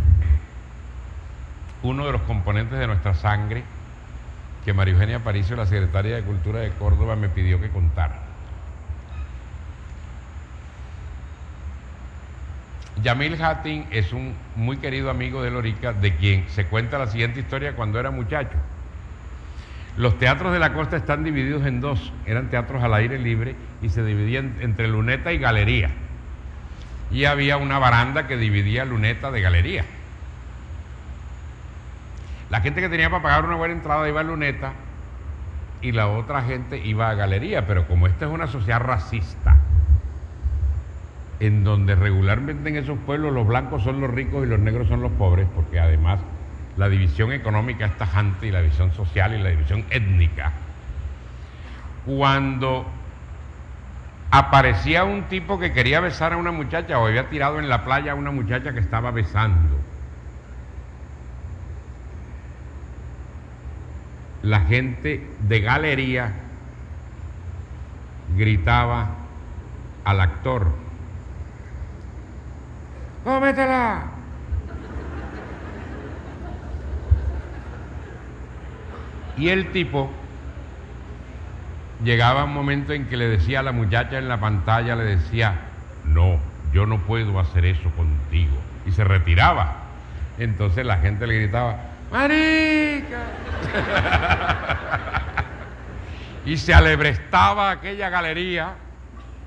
S2: Uno de los componentes de nuestra sangre, que María Eugenia Aparicio, la secretaria de Cultura de Córdoba, me pidió que contara. Yamil Hattin es un muy querido amigo de Lorica, de quien se cuenta la siguiente historia cuando era muchacho. Los teatros de la costa están divididos en 2, eran teatros al aire libre y se dividían entre luneta y galería. Y había una baranda que dividía luneta de galería. La gente que tenía para pagar una buena entrada iba a luneta y la otra gente iba a galería, pero como esta es una sociedad racista, en donde regularmente en esos pueblos los blancos son los ricos y los negros son los pobres, porque además la división económica es tajante y la división social y la división étnica. Cuando aparecía un tipo que quería besar a una muchacha o había tirado en la playa a una muchacha que estaba besando, la gente de galería gritaba al actor: ¡cómetela! Y el tipo llegaba un momento en que le decía a la muchacha en la pantalla, le decía: no, yo no puedo hacer eso contigo. Y se retiraba. Entonces la gente le gritaba, ¡marica! Y se alebrestaba aquella galería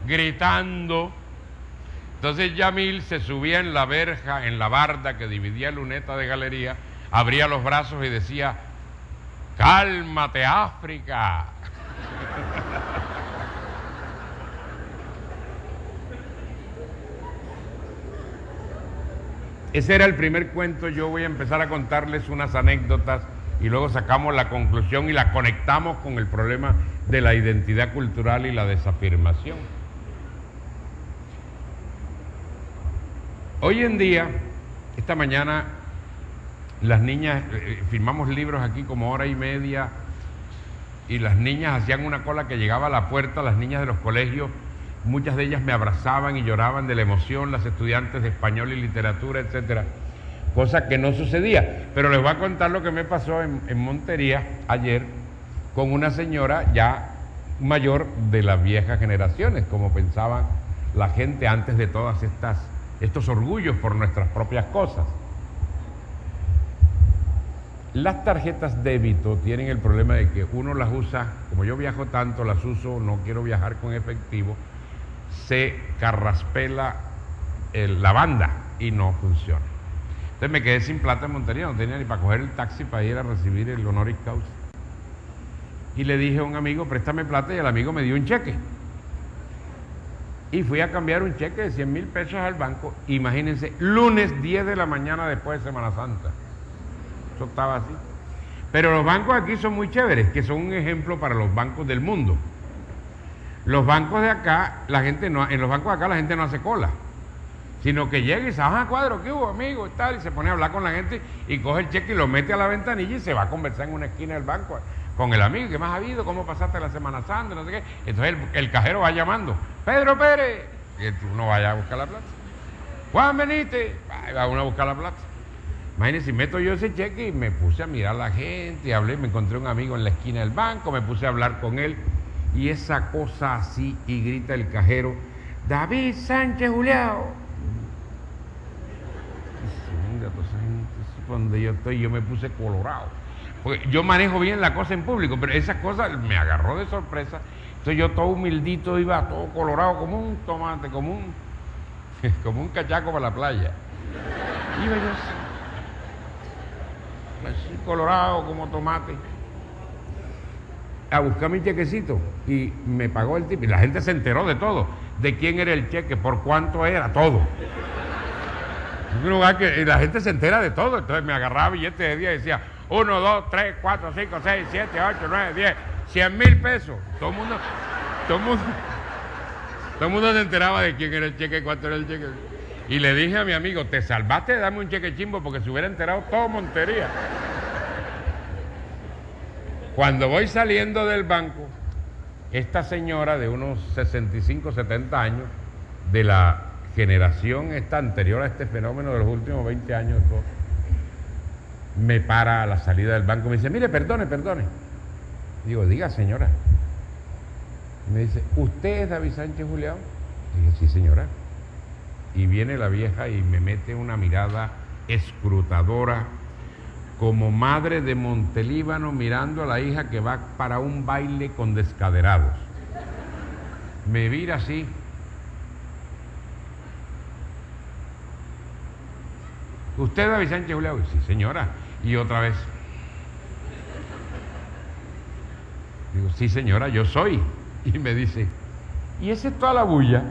S2: gritando. Entonces Yamil se subía en la verja, en la barda que dividía Luneta de galería, abría los brazos y decía, ¡cálmate, África! Ese era el primer cuento. Yo voy a empezar a contarles unas anécdotas y luego sacamos la conclusión y la conectamos con el problema de la identidad cultural y la desafirmación. Hoy en día, esta mañana, las niñas, firmamos libros aquí como hora y media, y las niñas hacían una cola que llegaba a la puerta, las niñas de los colegios, muchas de ellas me abrazaban y lloraban de la emoción, las estudiantes de español y literatura, etcétera, cosa que no sucedía. Pero les voy a contar lo que me pasó en Montería ayer con una señora ya mayor de las viejas generaciones, como pensaban la gente antes de todas estos orgullos por nuestras propias cosas. Las tarjetas débito tienen el problema de que uno las usa, como yo viajo tanto, las uso, no quiero viajar con efectivo, se carraspela la banda y no funciona. Entonces me quedé sin plata en Montería, no tenía ni para coger el taxi para ir a recibir el honoris causa. Y le dije a un amigo, préstame plata, y el amigo me dio un cheque. Y fui a cambiar un cheque de 100,000 pesos al banco. Imagínense, lunes 10 de la mañana después de Semana Santa. Eso estaba así. Pero los bancos aquí son muy chéveres, que son un ejemplo para los bancos del mundo. Los bancos de acá, en los bancos de acá la gente no hace cola, sino que llega y dice, ajá, cuadro, ¿qué hubo, amigo? Y tal, y se pone a hablar con la gente y coge el cheque y lo mete a la ventanilla y se va a conversar en una esquina del banco con el amigo. ¿Qué más ha habido? ¿Cómo pasaste la Semana Santa? No sé qué. Entonces el cajero va llamando, Pedro Pérez, y tú no vayas a buscar la plata. Juan Benítez, va uno a buscar la plata. Imagínense, meto yo ese cheque y me puse a mirar a la gente, hablé, me encontré un amigo en la esquina del banco, me puse a hablar con él, y esa cosa así, y grita el cajero, David Sánchez Juliao. Donde yo estoy, yo me puse colorado, porque yo manejo bien la cosa en público, pero esas cosas me agarró de sorpresa. Entonces yo todo humildito iba, todo colorado, como un tomate, como un cachaco para la playa. Iba yo así colorado como tomate, a buscar mi chequecito, y me pagó el tipo, y la gente se enteró de todo, de quién era el cheque, por cuánto era, todo. Es un lugar que la gente se entera de todo. Entonces me agarraba billetes de 10 y decía 1, 2, 3, 4, 5, 6, 7, 8, 9, 10, 100,000 pesos. Todo el mundo se enteraba de quién era el cheque, cuánto era el cheque. Y le dije a mi amigo, te salvaste de darme un cheque chimbo, porque se hubiera enterado todo Montería. Cuando voy saliendo del banco, esta señora de unos 65, 70 años, de la generación esta anterior a este fenómeno de los últimos 20 años, todo, me para a la salida del banco y me dice, mire, perdone. Digo, diga, señora. Y me dice, ¿usted es David Sánchez Juliao? Dije, sí, señora. Y viene la vieja y me mete una mirada escrutadora, como madre de Montelíbano mirando a la hija que va para un baile con descaderados. Me vira así. ¿Usted es David Sánchez Juliao? Sí, señora. Y otra vez. Digo, sí, señora, yo soy. Y me dice, ¿y esa es toda la bulla?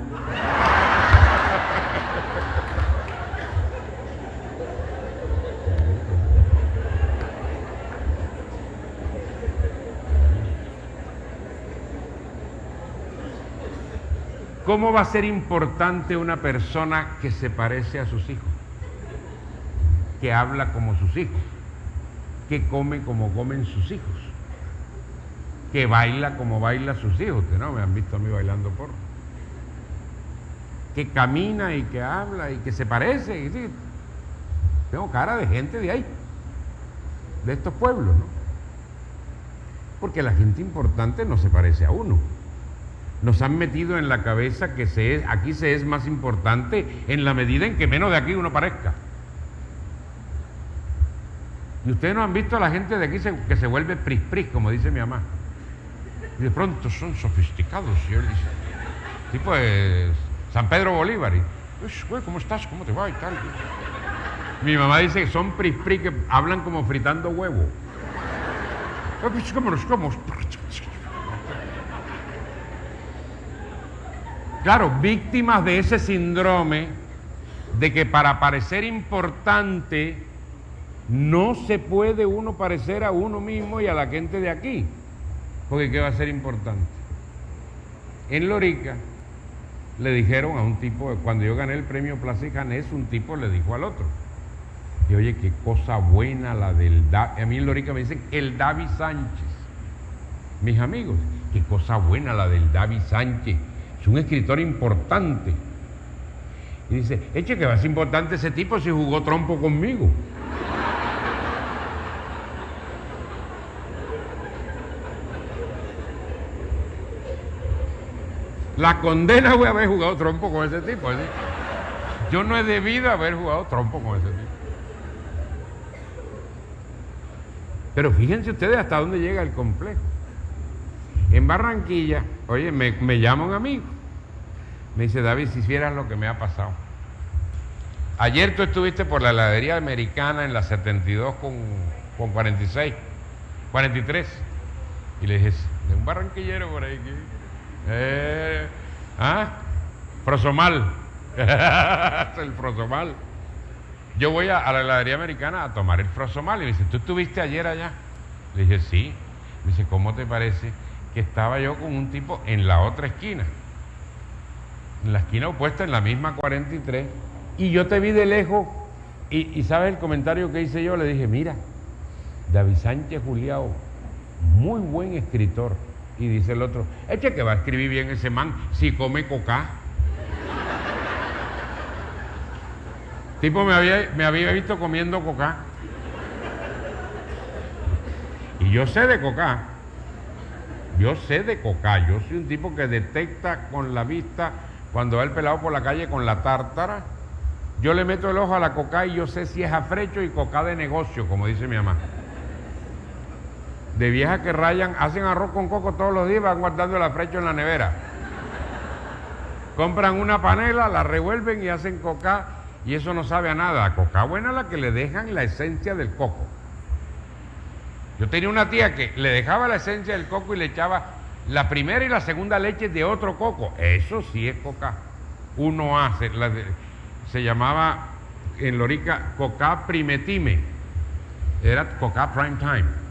S2: ¿Cómo va a ser importante una persona que se parece a sus hijos? Que habla como sus hijos, que come como comen sus hijos, que baila como bailan sus hijos, que no me han visto a mí bailando porro, que camina y que habla y que se parece, y sí, tengo cara de gente de ahí, de estos pueblos, ¿no? Porque la gente importante no se parece a uno. Nos han metido en la cabeza que aquí se es más importante en la medida en que menos de aquí uno parezca. Y ustedes no han visto a la gente de aquí que se vuelve pris, como dice mi mamá. Y de pronto son sofisticados. Y él dice, tipo de San Pedro Bolívar. Y, güey, ¿cómo estás? ¿Cómo te va? Y tal. Mi mamá dice que son pris que hablan como fritando huevo. ¿Cómo? Claro, víctimas de ese síndrome de que para parecer importante no se puede uno parecer a uno mismo y a la gente de aquí, porque ¿qué va a ser importante? En Lorica le dijeron a un tipo, cuando yo gané el premio Plaza y Janés, un tipo le dijo al otro, y oye, qué cosa buena la del David, a mí en Lorica me dicen el David Sánchez, mis amigos, qué cosa buena la del David Sánchez, es un escritor importante. Y dice, eche, que va a ser importante ese tipo si jugó trompo conmigo. La condena fue haber jugado trompo con ese tipo. ¿Sí? Yo no he debido haber jugado trompo con ese tipo. Pero fíjense ustedes hasta dónde llega el complejo. En Barranquilla, oye, me llama un amigo. Me dice, David, si hicieras lo que me ha pasado. Ayer tú estuviste por la heladería americana en la 72 con 46, 43. Y le dije, de un barranquillero por ahí. Frosomal. El Frosomal. Yo voy a la heladería americana a tomar el Frosomal. Y me dice, ¿tú estuviste ayer allá? Le dije, sí. Me dice, ¿cómo te parece que estaba yo con un tipo en la otra esquina? En la esquina opuesta, en la misma 43, y yo te vi de lejos, y ¿sabes el comentario que hice yo? Le dije, mira, David Sánchez Juliao, muy buen escritor. Y dice el otro, eche que va a escribir bien ese man si come coca. Tipo me había visto comiendo coca. Y yo sé de coca. Yo soy un tipo que detecta con la vista cuando va el pelado por la calle con la tártara. Yo le meto el ojo a la coca y yo sé si es afrecho y coca de negocio, como dice mi mamá. De viejas que rayan, hacen arroz con coco todos los días, van guardando el afrecho en la nevera. Compran una panela, la revuelven y hacen coca, y eso no sabe a nada. Coca buena la que le dejan la esencia del coco. Yo tenía una tía que le dejaba la esencia del coco y le echaba la primera y la segunda leche de otro coco. Eso sí es coca. Uno hace, se llamaba en Lorica coca primetime. Era coca prime time.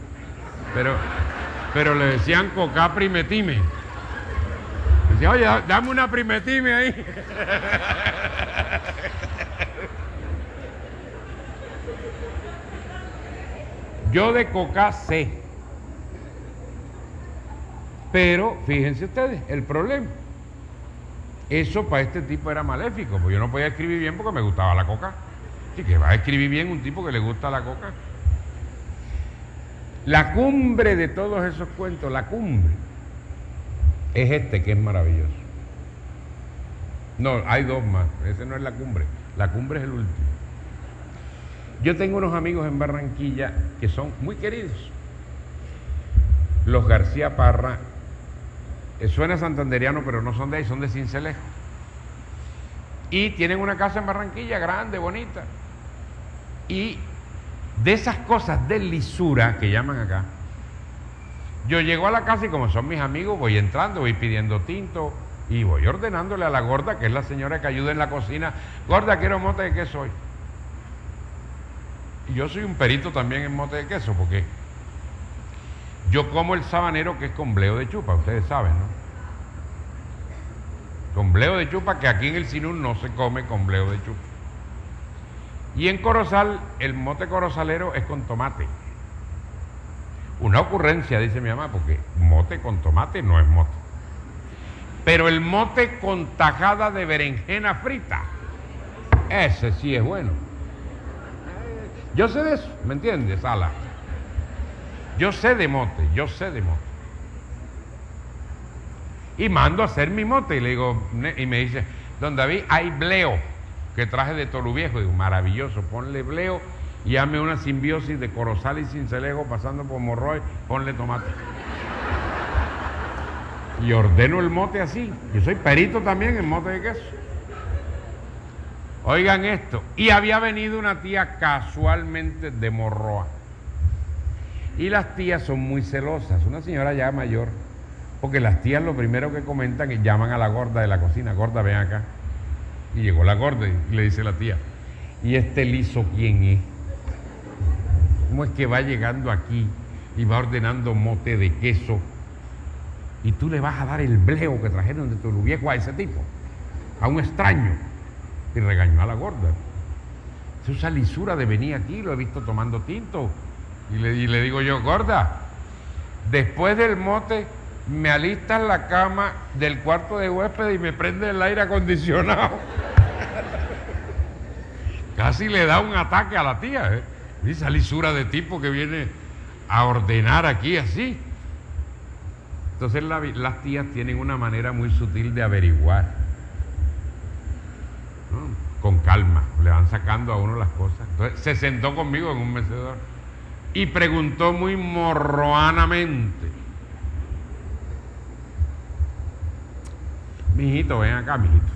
S2: Pero le decían coca primetime. Decía, oye, dame una primetime ahí. Yo de coca sé. Pero fíjense ustedes, el problema. Eso para este tipo era maléfico, porque yo no podía escribir bien porque me gustaba la coca. Así que va a escribir bien un tipo que le gusta la coca. La cumbre de todos esos cuentos, la cumbre, es este que es maravilloso. No, hay dos más, ese no es la cumbre es el último. Yo tengo unos amigos en Barranquilla que son muy queridos. Los García Parra, suena santanderiano, pero no son de ahí, son de Sincelejo. Y tienen una casa en Barranquilla grande, bonita. Y de esas cosas de lisura que llaman acá, yo llego a la casa y como son mis amigos, voy entrando, voy pidiendo tinto y voy ordenándole a la gorda, que es la señora que ayuda en la cocina, gorda, quiero mote de queso hoy. Y yo soy un perito también en mote de queso, porque yo como el sabanero que es con bleo de chupa, ustedes saben, ¿no? Con bleo de chupa, que aquí en el Sinú no se come con bleo de chupa. Y en Corozal, el mote corozalero es con tomate. Una ocurrencia, dice mi mamá, porque mote con tomate no es mote. Pero el mote con tajada de berenjena frita, ese sí es bueno. Yo sé de eso, ¿me entiendes, Ala? Yo sé de mote. Y mando a hacer mi mote y le digo, y me dice, don David, hay bleo que traje de Tolu Viejo. Digo, maravilloso, ponle bleo y hazme una simbiosis de Corozal y Cincelejo pasando por Morroy, ponle tomate. Y ordeno el mote así. Yo soy perito también en mote de queso. Oigan esto, y había venido una tía casualmente de Morroa. Y las tías son muy celosas, una señora ya mayor, porque las tías lo primero que comentan es llaman a la gorda de la cocina, gorda, ven acá. Y llegó la gorda y le dice la tía, ¿y este liso quién es? ¿Cómo es que va llegando aquí y va ordenando mote de queso? Y tú le vas a dar el bleo que trajeron de Tolu Viejo a ese tipo, a un extraño. Y regañó a la gorda. Esa lisura de venir aquí, lo he visto tomando tinto. Y le digo yo, gorda, después del mote me alistas la cama del cuarto de huésped y me prende el aire acondicionado. Casi le da un ataque a la tía, ¿eh? Esa lisura de tipo que viene a ordenar aquí así. Entonces las tías tienen una manera muy sutil de averiguar, ¿no? Con calma, le van sacando a uno las cosas. Entonces se sentó conmigo en un mecedor y preguntó muy morroanamente, mijito, ven acá, mijito,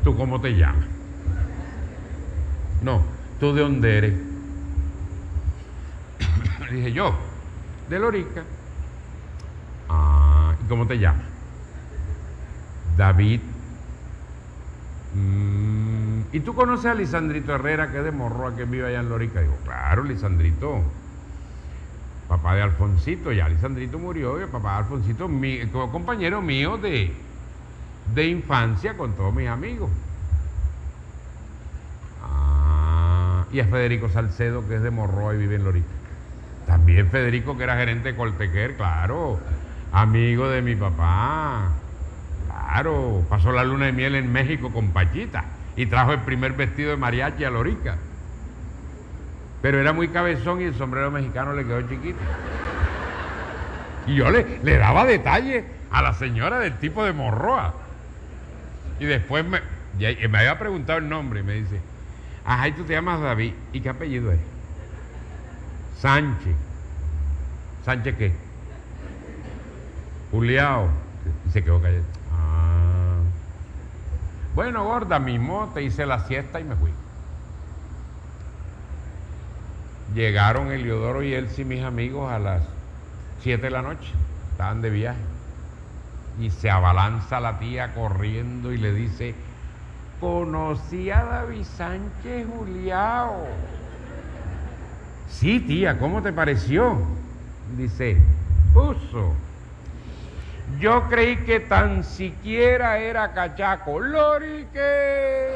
S2: ¿tú cómo te llamas? No, ¿tú de dónde eres? Le dije yo, de Lorica. Ah, ¿y cómo te llamas? David. ¿Y tú conoces a Lisandrito Herrera, que es de Morroa, que vive allá en Lorica? Digo, claro, Lisandrito, papá de Alfonsito. Ya Lisandrito murió y el papá de Alfonsito, compañero mío de infancia con todos mis amigos. Y a Federico Salcedo, que es de Morroa y vive en Lorica. También Federico, que era gerente de Coltequer, claro, amigo de mi papá. Claro, pasó la luna de miel en México con Pachita y trajo el primer vestido de mariachi a Lorica. Pero era muy cabezón y el sombrero mexicano le quedó chiquito. Y yo le daba detalles a la señora del tipo de Morroa. Y después me había preguntado el nombre y me dice, ajá, ¿y tú te llamas David? ¿Y qué apellido es? Sánchez. ¿Sánchez qué? Juliao. Y se quedó callado. Bueno, gorda, mi mote, hice la siesta y me fui. Llegaron Eliodoro y Elsie, mis amigos, a las 7 de la noche. Estaban de viaje. Y se abalanza la tía corriendo y le dice, conocí a David Sánchez Juliao. Sí, tía, ¿cómo te pareció? Dice, puso. Yo creí que tan siquiera era cachaco. ¡Lorique!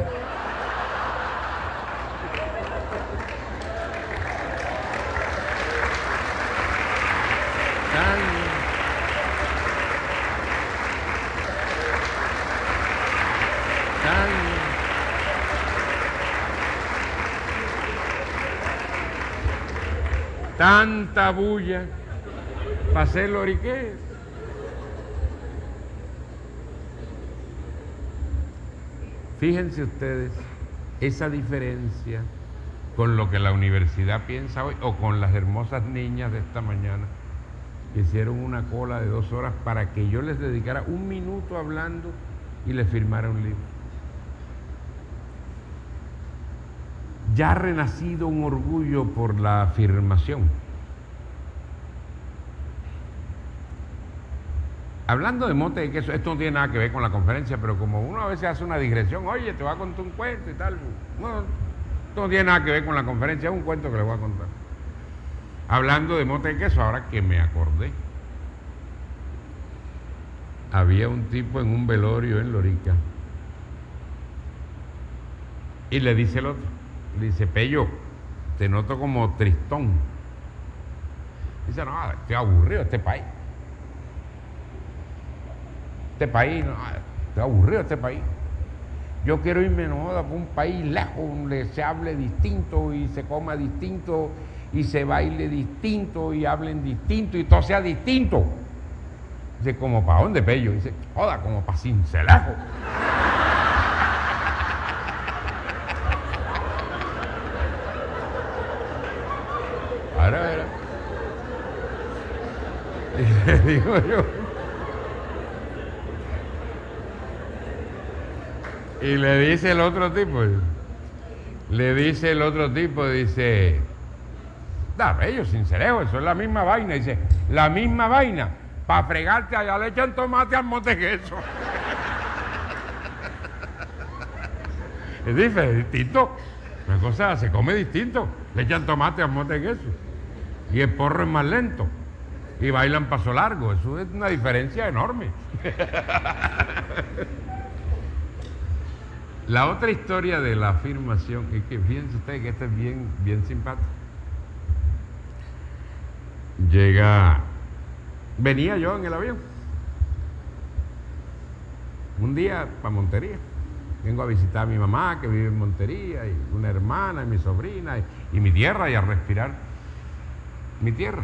S2: Tanta bulla para hacer loriqués. Fíjense ustedes esa diferencia con lo que la universidad piensa hoy o con las hermosas niñas de esta mañana que hicieron una cola de 2 horas para que yo les dedicara 1 minuto hablando y les firmara un libro. Ya ha renacido un orgullo por la afirmación. Hablando de mote de queso, esto no tiene nada que ver con la conferencia, pero como uno a veces hace una digresión, oye, te voy a contar un cuento y tal. No, esto no tiene nada que ver con la conferencia, es un cuento que les voy a contar. Hablando de mote de queso, ahora que me acordé, había un tipo en un velorio en Lorica y le dice el otro, le dice, Pello, te noto como tristón. Dice, no, estoy aburrido de este país. Este país, no, estoy aburrido de este país. Yo quiero irme, no joda, por un país lejos donde se hable distinto y se coma distinto y se baile distinto y hablen distinto y todo sea distinto. Dice, ¿como para dónde, Pello? Dice, joda, como para Cincelejo. Ahora. Y le digo yo. Y le dice el otro tipo, dice, da, Pello, Cincelejo, eso es la misma vaina. Dice, la misma vaina, para fregarte allá le echan tomate al mote queso. Es distinto, una cosa se come distinto, le echan tomate al mote queso. Y el porro es más lento, y bailan paso largo, eso es una diferencia enorme. La otra historia de la afirmación, es que fíjense ustedes que esta es bien simpática. Venía yo en el avión, un día para Montería. Vengo a visitar a mi mamá que vive en Montería, y una hermana, y mi sobrina, y mi tierra, y a respirar mi tierra.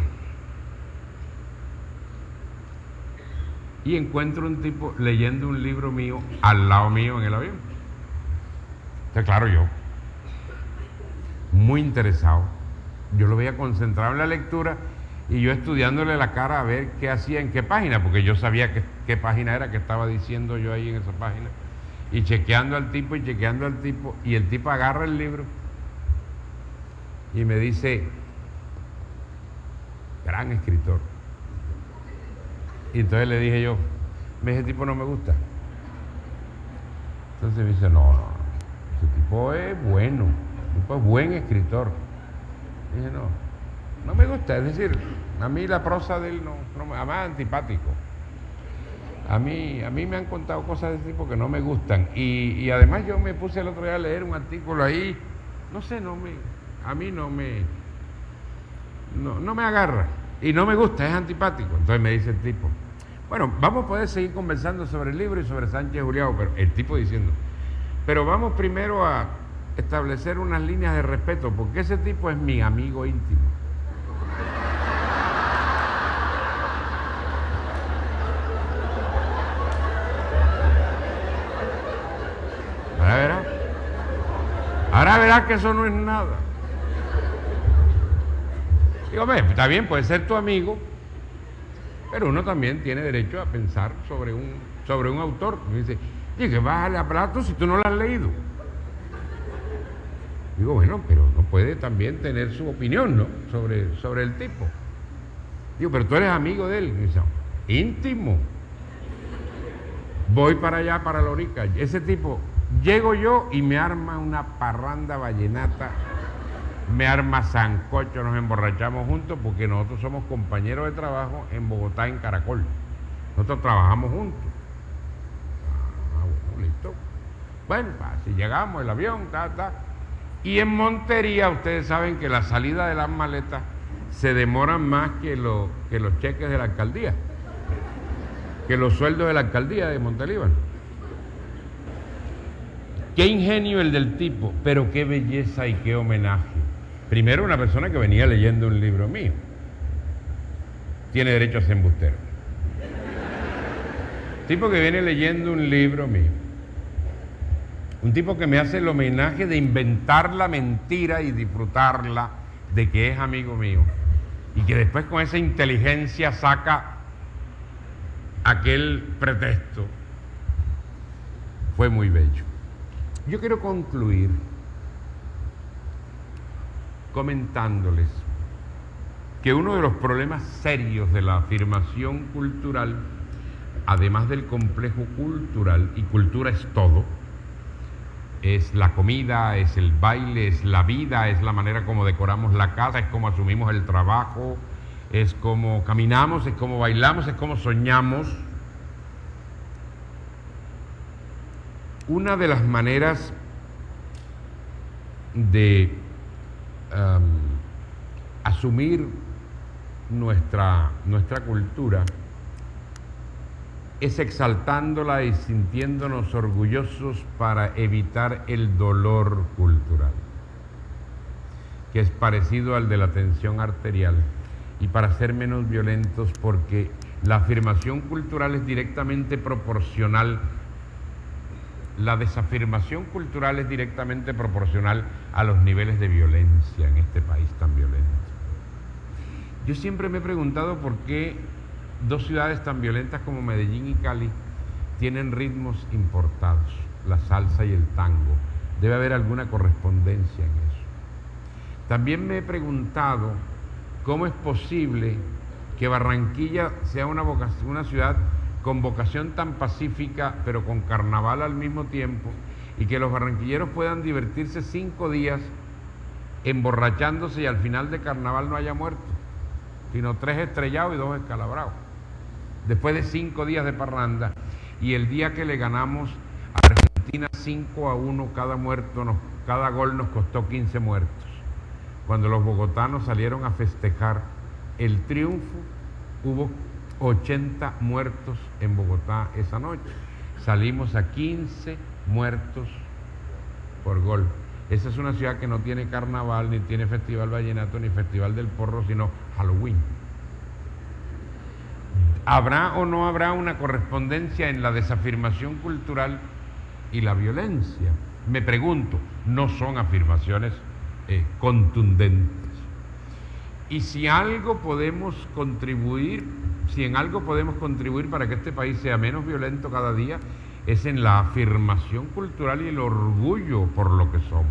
S2: Y encuentro un tipo leyendo un libro mío al lado mío en el avión. Entonces, claro, yo, muy interesado, yo lo veía concentrado en la lectura y yo estudiándole la cara a ver qué hacía en qué página, porque yo sabía qué página era que estaba diciendo yo ahí en esa página, y chequeando al tipo, y el tipo agarra el libro y me dice, gran escritor. Y entonces le dije yo, ese tipo no me gusta. Entonces me dice, no. Ese tipo es bueno, es buen escritor. Y dije, no me gusta, es decir, a mí la prosa de él además es antipático. A mí me han contado cosas de ese tipo que no me gustan. Y además yo me puse el otro día a leer un artículo ahí, a mí no me agarra. Y no me gusta, es antipático. Entonces me dice el tipo, bueno, vamos a poder seguir conversando sobre el libro y sobre Sánchez Julião, pero el tipo diciendo, pero vamos primero a establecer unas líneas de respeto, porque ese tipo es mi amigo íntimo. Ahora verás que eso no es nada. Digo, está bien, puede ser tu amigo, pero uno también tiene derecho a pensar sobre un autor. Me dice, ¿y qué vas a darle a Plato si tú no lo has leído? Digo, bueno, pero no puede también tener su opinión, ¿no? Sobre el tipo. Digo, pero tú eres amigo de él. Y dice, íntimo. Voy para allá, para Lorica. Ese tipo, llego yo y me arma una parranda vallenata, me arma sancocho, nos emborrachamos juntos porque nosotros somos compañeros de trabajo en Bogotá, en Caracol. Nosotros trabajamos juntos. Bueno, listo. Bueno, así llegamos, el avión, Y en Montería, ustedes saben que la salida de las maletas se demoran más que los cheques de la alcaldía, que los sueldos de la alcaldía de Montelíbano. Qué ingenio el del tipo, pero qué belleza y qué homenaje. Primero, una persona que venía leyendo un libro mío. Tiene derecho a ser embustero. Tipo que viene leyendo un libro mío. Un tipo que me hace el homenaje de inventar la mentira y disfrutarla de que es amigo mío. Y que después con esa inteligencia saca aquel pretexto. Fue muy bello. Yo quiero concluir comentándoles que uno de los problemas serios de la afirmación cultural, además del complejo cultural, y cultura es todo, es la comida, es el baile, es la vida, es la manera como decoramos la casa, es como asumimos el trabajo, es como caminamos, es como bailamos, es como soñamos. Una de las maneras de asumir nuestra cultura es exaltándola y sintiéndonos orgullosos para evitar el dolor cultural, que es parecido al de la tensión arterial, y para ser menos violentos porque La afirmación cultural es directamente proporcional. La desafirmación cultural es directamente proporcional a los niveles de violencia en este país tan violento. Yo siempre me he preguntado por qué dos ciudades tan violentas como Medellín y Cali tienen ritmos importados, la salsa y el tango. Debe haber alguna correspondencia en eso. También me he preguntado cómo es posible que Barranquilla sea una ciudad con vocación tan pacífica, pero con carnaval al mismo tiempo, y que los barranquilleros puedan divertirse 5 días emborrachándose y al final de carnaval no haya muertos, sino 3 estrellados y 2 escalabrados, después de 5 días de parranda, y el día que le ganamos a Argentina 5-1, cada gol nos costó 15 muertos. Cuando los bogotanos salieron a festejar el triunfo, hubo 80 muertos en Bogotá esa noche. Salimos a 15 muertos por gol. Esa es una ciudad que no tiene carnaval, ni tiene festival vallenato, ni festival del porro, sino Halloween. ¿Habrá o no habrá una correspondencia en la desafirmación cultural y la violencia? Me pregunto, no son afirmaciones contundentes. Y si algo podemos contribuir, si en algo podemos contribuir para que este país sea menos violento cada día, es en la afirmación cultural y el orgullo por lo que somos.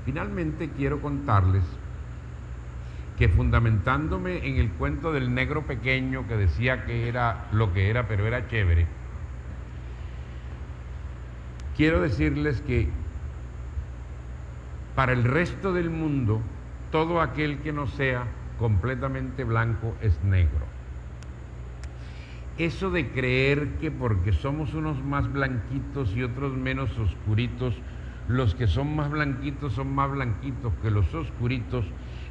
S2: Finalmente quiero contarles que, fundamentándome en el cuento del negro pequeño que decía que era lo que era, pero era chévere, quiero decirles que para el resto del mundo, todo aquel que no sea completamente blanco es negro. Eso de creer que porque somos unos más blanquitos y otros menos oscuritos, los que son más blanquitos son más blanquitos que los oscuritos,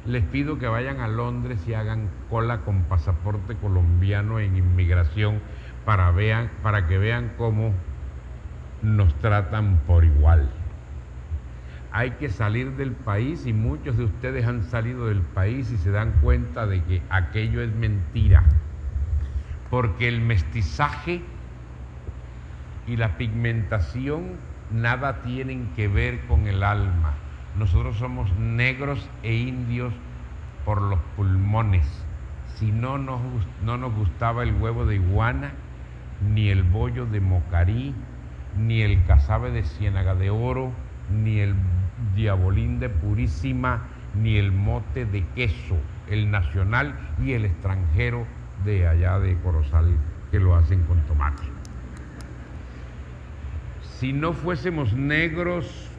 S2: les pido que vayan a Londres y hagan cola con pasaporte colombiano en inmigración para que vean cómo nos tratan por igual. Hay que salir del país, y muchos de ustedes han salido del país y se dan cuenta de que aquello es mentira, porque el mestizaje y la pigmentación nada tienen que ver con el alma. Nosotros somos negros e indios por los pulmones. Si no nos gustaba el huevo de iguana, ni el bollo de Mocarí, ni el casabe de Ciénaga de Oro, ni el diabolín de Purísima, ni el mote de queso, el nacional y el extranjero de allá de Corozal, que lo hacen con tomate. Si no fuésemos negros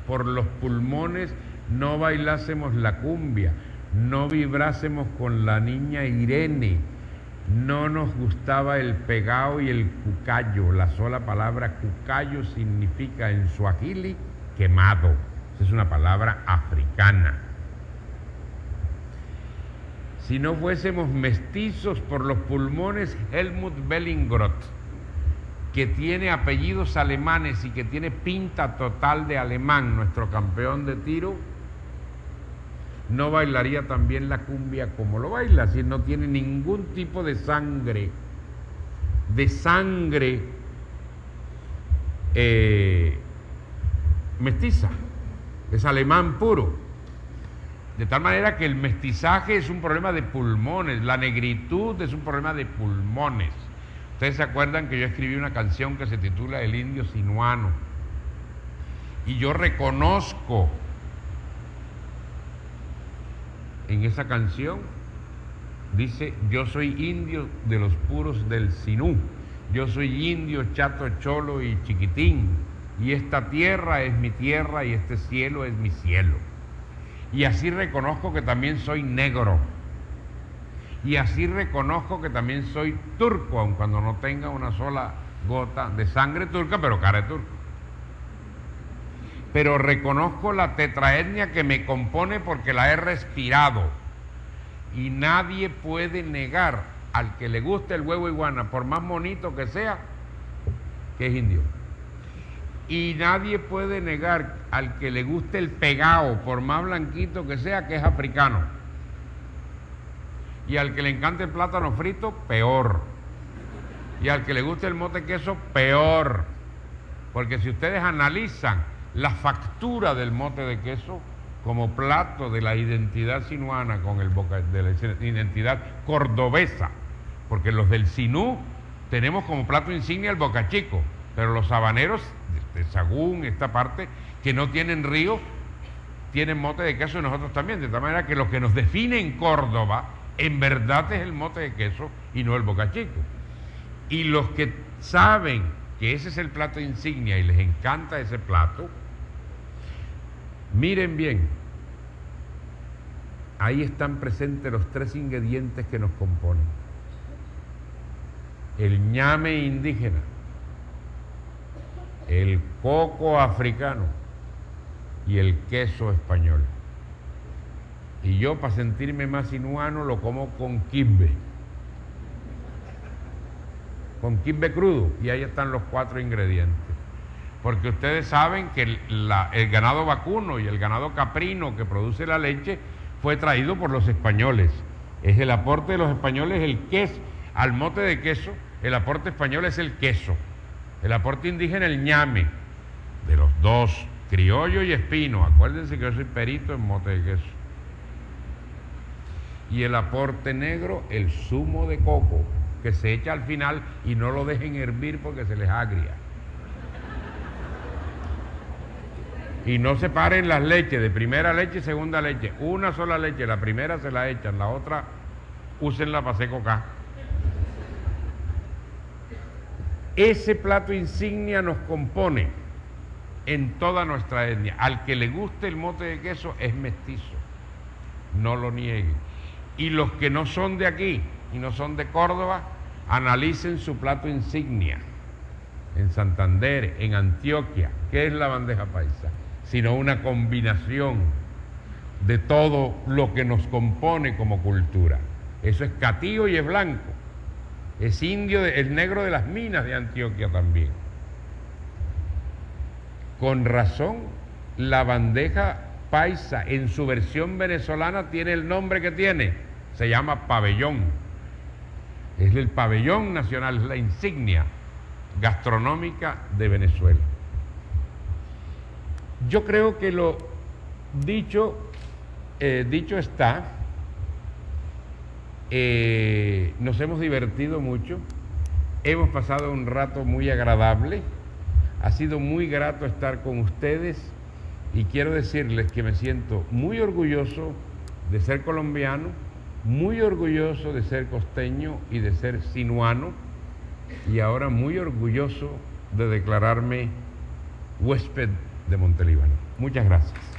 S2: por los pulmones, no bailásemos la cumbia, no vibrásemos con la niña Irene, no nos gustaba el pegao y el cucayo. La sola palabra cucayo significa en suajili quemado. Esa es una palabra africana. Si no fuésemos mestizos por los pulmones, Helmut Bellingroth, que tiene apellidos alemanes y que tiene pinta total de alemán, nuestro campeón de tiro, no bailaría también la cumbia como lo baila, si no tiene ningún tipo de sangre mestiza, es alemán puro. De tal manera que el mestizaje es un problema de pulmones, la negritud es un problema de pulmones. Ustedes se acuerdan que yo escribí una canción que se titula El Indio Sinuano, y yo reconozco en esa canción, dice: yo soy indio de los puros del Sinú, yo soy indio, chato, cholo y chiquitín, y esta tierra es mi tierra y este cielo es mi cielo. Y así reconozco que también soy negro, y así reconozco que también soy turco, aun cuando no tenga una sola gota de sangre turca, pero cara de turco. Pero reconozco la tetraetnia que me compone porque la he respirado, y nadie puede negar al que le guste el huevo iguana, por más bonito que sea, que es indio. Y nadie puede negar al que le guste el pegao, por más blanquito que sea, que es africano. Y al que le encanta el plátano frito, peor. Y al que le guste el mote de queso, peor. Porque si ustedes analizan la factura del mote de queso como plato de la identidad sinuana con de la identidad cordobesa, porque los del Sinú tenemos como plato insignia el bocachico, pero los habaneros de Sagún, esta parte, que no tienen río, tienen mote de queso y nosotros también, de tal manera que lo que nos define en Córdoba en verdad es el mote de queso y no el bocachico. Y los que saben que ese es el plato insignia y les encanta ese plato, miren bien, ahí están presentes los 3 ingredientes que nos componen: el ñame indígena, el coco africano y el queso español. Y yo, para sentirme más sinuano, lo como con quibbe crudo, y ahí están los 4 ingredientes. Porque ustedes saben que el ganado vacuno y el ganado caprino que produce la leche fue traído por los españoles. Es el aporte de los españoles el queso. Al mote de queso, el aporte español es el queso. El aporte indígena, el ñame. De los 2, criollo y espino. Acuérdense que yo soy perito en mote de queso. Y el aporte negro, el zumo de coco, que se echa al final y no lo dejen hervir porque se les agria. Y no separen las leches de primera leche y segunda leche. Una sola leche, la primera se la echan, la otra úsenla para hacer coca. Ese plato insignia nos compone en toda nuestra etnia. Al que le guste el mote de queso es mestizo, no lo nieguen. Y los que no son de aquí y no son de Córdoba, analicen su plato insignia. En Santander, en Antioquia, ¿qué es la bandeja paisa? Sino una combinación de todo lo que nos compone como cultura. Eso es catío y es blanco. Es indio, es negro de las minas de Antioquia también. Con razón, la bandeja paisa en su versión venezolana tiene el nombre que tiene. Se llama pabellón. Es el pabellón nacional, es la insignia gastronómica de Venezuela. Yo creo que lo dicho está. Nos hemos divertido mucho, hemos pasado un rato muy agradable, ha sido muy grato estar con ustedes y quiero decirles que me siento muy orgulloso de ser colombiano, muy orgulloso de ser costeño y de ser sinuano, y ahora muy orgulloso de declararme huésped de Montelíbano. Muchas gracias.